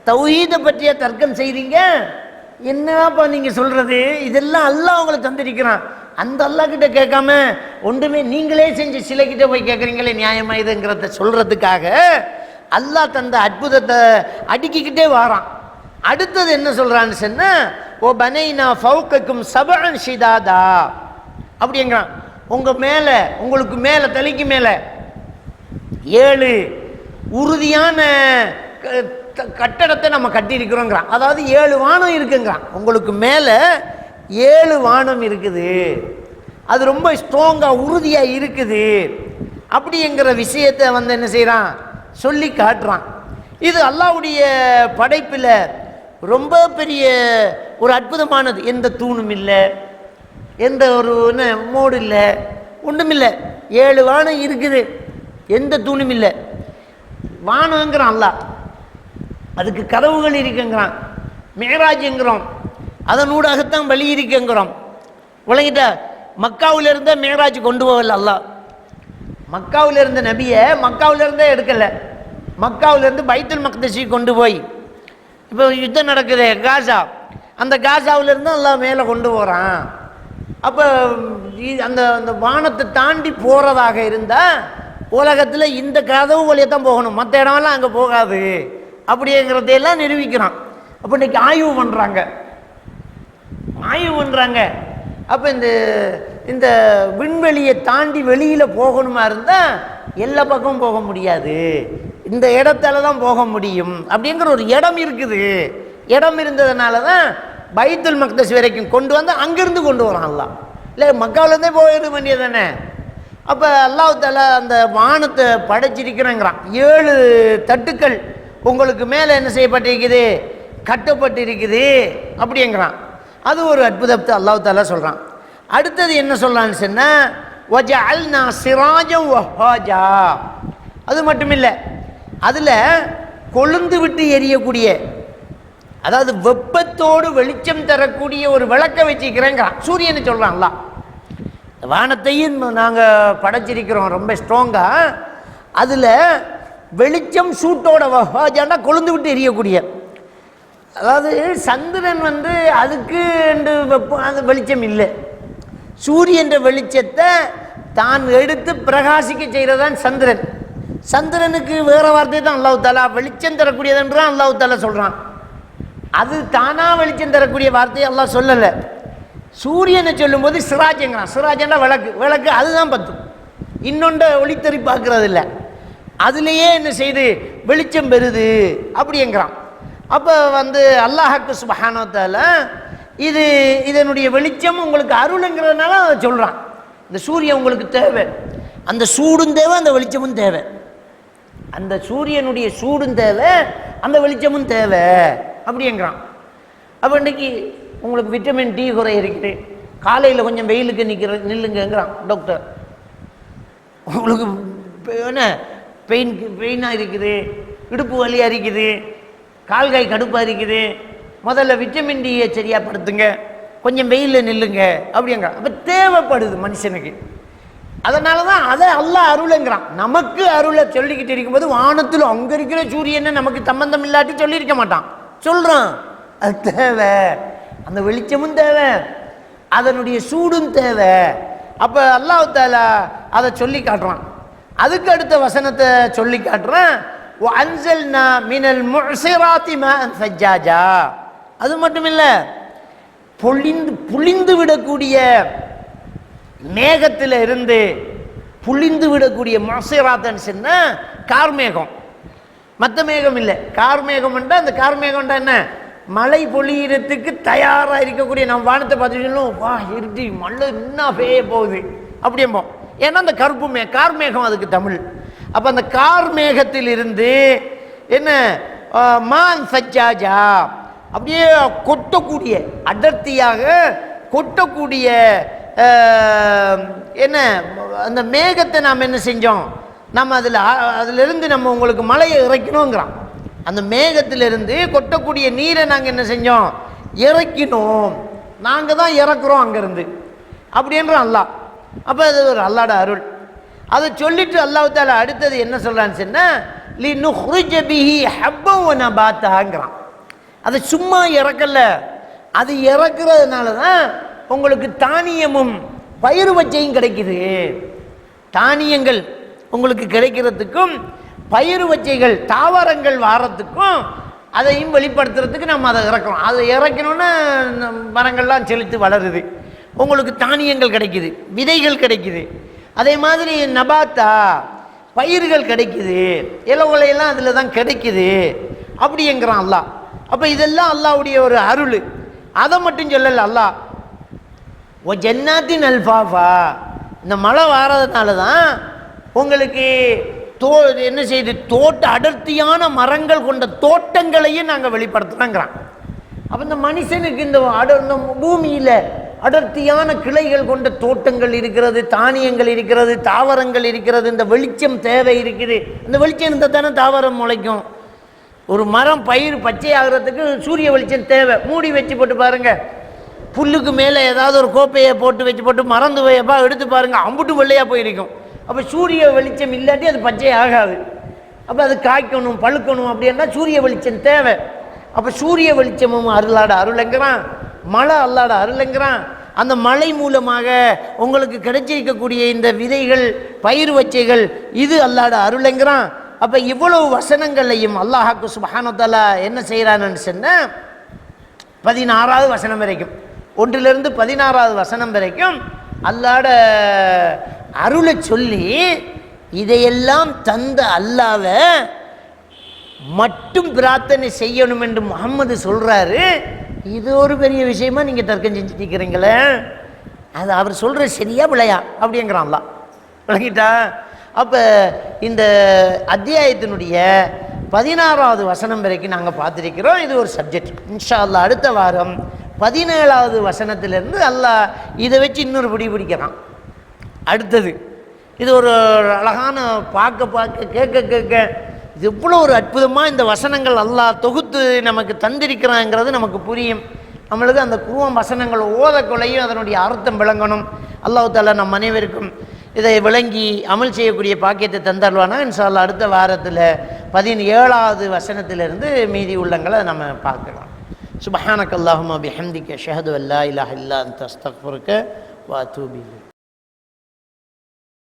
தௌஹீதை பற்றிய தர்க்கம் செய்கிறீங்க, என்னப்பா நீங்கள் சொல்கிறது? இதெல்லாம் அல்லாஹ் உங்களை தந்திருக்கிறான். அந்த அல்லாஹ் கிட்ட கேட்காம ஒன்றுமே நீங்களே செஞ்சு சிலைக்கிட்ட போய் கேட்குறீங்களே நியாயமா இதுங்கிறத சொல்கிறதுக்காக அல்லாஹ் தந்த அற்புதத்தை அடுக்கிக்கிட்டே வாரான். அடுத்தது என்ன சொல்கிறான்னு சொன்னால், ஓ பனைனா ஃபௌகக்கும் சபஅன் ஷிதாதா அப்படிங்கிறான். உங்கள் மேலே, உங்களுக்கு மேலே, தலைக்கு மேலே 7 உறுதியான கட்டடத்தை நம்ம கட்டியிருக்கிறோங்கிறான். அதாவது 7 வானம் இருக்குங்கிறான். உங்களுக்கு மேலே 7 வானம் இருக்குது, அது ரொம்ப ஸ்ட்ராங்காக உறுதியாக இருக்குது அப்படிங்கிற விஷயத்தை என்ன செய்கிறான், சொல்லி காட்டுறான். இது அல்லாஹ்வுடைய படைப்பில் ரொம்ப பெரிய ஒரு அற்புதமானது. எந்த தூணும் இல்லை, எந்த ஒரு மோடு இல்லை, ஒன்றும் இல்லை. 7 வானம் இருக்குது, எந்த தூணும் இல்லை. வானங்கிறான் அல்லாஹ், அதுக்கு கதவுகள் இருக்குங்கிறான். மேராஜ்ங்கிறோம், அதனூடாகத்தான் வழி இருக்குங்கிறோம். விளங்கிட்ட? மக்காவில் இருந்த மேராஜ் கொண்டு போகல அல்லாஹ். மக்காவில் இருந்த நபியை மக்காவிலிருந்தே எடுக்கலை, மக்காவிலிருந்து பைத்துல் மக்தஸி கொண்டு போய், இப்போ யுத்தம் நடக்குது காசா, அந்த காசாவிலிருந்து அல்லாஹ் மேலே கொண்டு போகிறான். அப்போ அந்த அந்த வானத்தை தாண்டி போகிறதாக இருந்தால் உலகத்தில் இந்த கதவு வழியாக தான் போகணும், மற்ற இடமெல்லாம் அங்கே போகாது அப்படிங்கிறதையெல்லாம் நிரூபிக்கிறான். அப்போ இன்றைக்கி ஆய்வு பண்ணுறாங்க. அப்போ இந்த விண்வெளியை தாண்டி வெளியில் போகணுமா இருந்தால் எல்லா பக்கமும் போக முடியாது, இந்த இடத்துல தான் போக முடியும் அப்படிங்கிற ஒரு இடம் இருக்குது. இடம் இருந்ததுனால தான் பைத்துல் மக்தஸ் வரைக்கும் கொண்டு வந்து அங்கேருந்து கொண்டு வரான் அல்லாஹ். இல்லை மக்காவிலேருந்தே போயிட வேண்டியது தானே. அப்போ அல்லாஹ் தஆலா அந்த வானத்தை படைச்சிருக்கிறேங்கிறான். 7 தட்டுக்கள் உங்களுக்கு மேலே என்ன செய்யப்பட்டிருக்குது, கட்டப்பட்டிருக்குது அப்படிங்கிறான். அது ஒரு அற்புதத்தை அல்லாஹ் தஆலா சொல்கிறான். அடுத்தது என்ன சொல்கிறான்னு சொன்னால், வஜஅல்னா சிராஜம் வஹாஜா. அது மட்டும் இல்லை, அதில் கொழுந்து விட்டு எரியக்கூடிய, அதாவது வெப்பத்தோடு வெளிச்சம் தரக்கூடிய ஒரு விளக்க வச்சுக்கிறேங்கிறான். சூரியனை சொல்கிறான் அல்லாஹ். வானத்தையும் நாங்கள் படைச்சிருக்கிறோம் ரொம்ப ஸ்ட்ராங்காக, அதில் வெளிச்சம் சூட்டோட வஹாஜான்னா கொழுந்து விட்டு எரியக்கூடிய, அதாவது சந்திரன் அதுக்கு வெப்பம், அது வெளிச்சம் இல்லை. சூரியன் வெளிச்சத்தை தான் எடுத்து பிரகாசிக்க செய்கிறதான் சந்திரன். சந்திரனுக்கு வேறு வார்த்தை தான் அல்லாஹ் தஆலா வெளிச்சம் தரக்கூடியதுன்றான் அல்லாஹ் தஆலா சொல்கிறான். அது தானாக வெளிச்சம் தரக்கூடிய வார்த்தையை அல்லாஹ் சொல்லலை. சூரியனை சொல்லும்போது சிராஜங்கிறான். சிராஜன்னா விளக்கு, விளக்கு அதுதான் பத்தும், இன்னொன்றை ஒளித்தறி பார்க்கறது இல்லை, அதுலேயே என்ன செய்து வெளிச்சம் பெறுது அப்படிங்கிறான். அப்போ அல்லாஹ்க்கு சுப்ஹானஹு வ தஆலா இதனுடைய வெளிச்சம் உங்களுக்கு அருளுங்கிறதுனால அதை சொல்கிறான். இந்த சூரியன் உங்களுக்கு தேவை, அந்த சூடும் தேவை, அந்த வெளிச்சமும் தேவை. அந்த சூரியனுடைய சூடும் தேவை, அந்த வெளிச்சமும் தேவை அப்படிங்கிறான். அப்போ இன்றைக்கி உங்களுக்கு விட்டமின் டி குறை இருக்குது, காலையில் கொஞ்சம் வெயிலுக்கு நில்லுங்கிறான் டாக்டர். உங்களுக்கு என்ன பெயினாக இருக்குது, இடுப்பு வலியாக இருக்குது, கால்காய் கடுப்பாக இருக்குது, முதல்ல விட்டமின் டியை சரியாக படுத்துங்க, கொஞ்சம் வெயிலில் நில்லுங்க அப்படிங்கிறான். அப்போ தேவைப்படுது மனுஷனுக்கு. அதனால தான் அதை அல்லாஹ் அருளுங்கிறான். நமக்கு அருளை சொல்லிக்கிட்டு இருக்கும்போது வானத்தில் அங்கே இருக்கிற சூரியனை நமக்கு சம்பந்தம் இல்லாட்டி சொல்லியிருக்க மாட்டான், சொல்கிறான். அது தேவை, அந்த வெளிச்சமும் தேவை, அதனுடைய சூடும் தேவை. அப்போ அல்லாஹ் தஆலா அதை சொல்லி காட்டுறான். அதுக்கு அடுத்த வசனத்தை சொல்லி காட்டுறான், வஅன்ஸல்னா மினல் முஅஸிராத்தி மாஅன் ஸஜ்ஜாஜா. அது மட்டும் இல்லை, புளிந்து விடக்கூடிய மேகத்தில் இருந்து புளிந்து விடக்கூடிய முஅஸிராத்னு சொன்னால் கார்மேகம், மற்ற மேகம் இல்லை. கார்மேகம்ன்றா அந்த கார்மேகம்ன்றா என்ன, மழை பொழியறதுக்கு தயாராக இருக்கக்கூடிய நம்ம வானத்தை பார்த்துட்டோம், வா இருட்டி மழை இன்னும் பெய்ய போகுது அப்படிம்போம். ஏன்னா அந்த கார்மேகம் அதுக்கு தமிழ். அப்போ அந்த கார்மேகத்தில் இருந்து என்ன மான் சஜ்ஜாஜா, அப்படியே கொட்டக்கூடிய, அடர்த்தியாக கொட்டக்கூடிய என்ன அந்த மேகத்தை நாம் என்ன செஞ்சோம், நம்ம அதிலிருந்து நம்ம உங்களுக்கு மழையை இறைக்கணுங்கிறான். அந்த மேகத்திலிருந்து கொட்டக்கூடிய நீரை நாங்கள் என்ன செஞ்சோம், இறக்கினோம். நாங்கள் தான் இறக்குறோம் அங்கேருந்து அப்படின்ற அல்லாஹ். அப்போ அது ஒரு அல்லாட அருள். அதை சொல்லிட்டு அல்லாஹ் தாலா அடுத்தது என்ன சொல்கிறான்னு சொன்னால், லி நுஹ்ரிஜ பிஹி ஹப்பன் வ நபாத்தஹாங்கிறான். அதை சும்மா இறக்கல, அது இறக்குறதுனால தான் உங்களுக்கு தானியமும் பயிர் வச்சையும் கிடைக்குது. தானியங்கள் உங்களுக்கு கிடைக்கிறதுக்கும் பயிர் வச்சைகள் தாவரங்கள் வாரத்துக்கும் அதையும் வெளிப்படுத்துறதுக்கு நம்ம அதை இறக்குறோம். அதை இறக்கணுன்னா மரங்கள்லாம் செலுத்து வளருது, உங்களுக்கு தானியங்கள் கிடைக்குது, விதைகள் கிடைக்குது. அதே மாதிரி நபாத்தா பயிர்கள் கிடைக்குது, இலவுகளையெல்லாம் அதில் தான் கிடைக்குது அப்படிங்கிறான் அல்லாஹ். அப்போ இதெல்லாம் அல்லாஹ்வுடைய ஒரு அருள். அதை மட்டும் சொல்லல அல்லாஹ், ஓ ஜன்னாத்தின் அல்ஃபாஃபா, இந்த மழை வாரதுனால தான் உங்களுக்கு என்ன செய்யுது, அடர்த்தியான மரங்கள் கொண்ட தோட்டங்களையும் நாங்கள் வெளிப்படுத்துகிறோங்கிறான். அப்போ இந்த மனுஷனுக்கு இந்த பூமியில் அடர்த்தியான கிளைகள் கொண்ட தோட்டங்கள் இருக்கிறது, தானியங்கள் இருக்கிறது, தாவரங்கள் இருக்கிறது, இந்த வெளிச்சம் தேவை இருக்குது. இந்த வெளிச்சம் இருந்தால் தானே தாவரம் முளைக்கும். ஒரு மரம் பயிர் பச்சை ஆகிறதுக்கு சூரிய வெளிச்சம் தேவை. மூடி வச்சு போட்டு பாருங்க, புல்லுக்கு மேலே ஏதாவது ஒரு கோப்பையை போட்டு வச்சு போட்டு மறந்து போயப்பா எடுத்து பாருங்கள், அம்புட்டு வெள்ளையாக போயிருக்கும். அப்போ சூரிய வெளிச்சம் இல்லாட்டி அது பச்சை ஆகாது. அப்போ அது காய்க்கணும் பழுக்கணும் அப்படின்னா சூரிய வெளிச்சம் தேவை. அப்போ சூரிய வெளிச்சமும் அருளாட அருளைங்கிறான், மழை அல்லாட அருளைங்கிறான். அந்த மழை மூலமாக உங்களுக்கு கிடைச்சிருக்கக்கூடிய இந்த விதைகள் பயிர் வச்சைகள் இது அல்லாட அருளைங்கிறான். அப்போ இவ்வளவு வசனங்களையும் அல்லாஹ்க்கு சுப்ஹானஹு வ தஆலா என்ன செய்கிறான்னு சொன்னால் 16வது வசனம் வரைக்கும், 1லிருந்து 16வது வசனம் வரைக்கும் அல்லாட அருளை சொல்லி இதையெல்லாம் தந்த அல்லாவை மட்டும் பிரார்த்தனை செய்யணும் என்று முஹம்மது சொல்கிறாரு. இது ஒரு பெரிய விஷயமா நீங்கள் தர்க்கம் செஞ்சுட்டிருக்கிறீங்களே, அது அவர் சொல்கிற சரியா பிள்ளையா அப்படிங்கிறான் அல்லாஹ். விளங்கிட்டா? அப்போ இந்த அத்தியாயத்தினுடைய 16வது வசனம் வரைக்கும் நாங்கள் பார்த்துருக்கிறோம். இது ஒரு சப்ஜெக்ட். இன்ஷா அல்லாஹ் அடுத்த வாரம் 17வது வசனத்திலிருந்து அல்லாஹ் இதை வச்சு இன்னொரு பிடிக்கிறான். அடுத்தது இது ஒரு அழகான பார்க்க கேட்க இது இவ்வளோ ஒரு அற்புதமாக இந்த வசனங்கள் அல்லாஹ் தொகுத்து நமக்கு தந்திருக்கிறாங்கிறது நமக்கு புரியும். நம்மளுக்கு அந்த குர்ஆன் வசனங்கள் ஓதக்கொள்ளையும் அதனுடைய அர்த்தம் விளங்கணும். அல்லாஹ் தஆலா நம் அனைவருக்கும் இதை விளங்கி அமல் செய்யக்கூடிய பாக்கியத்தை தந்தருவானா. இன்ஷா அல்லாஹ் அடுத்த வாரத்தில் 17வது வசனத்திலிருந்து மீதி உள்ளங்களை நம்ம பார்க்கலாம். சுப்ஹானக அல்லாஹும்ம பிஹம்திக அஷ்ஹது அல்லா இலாஹா இல்லா அன்த அஸ்தக்ஃபிருக வ அத்தூபு இலைக்.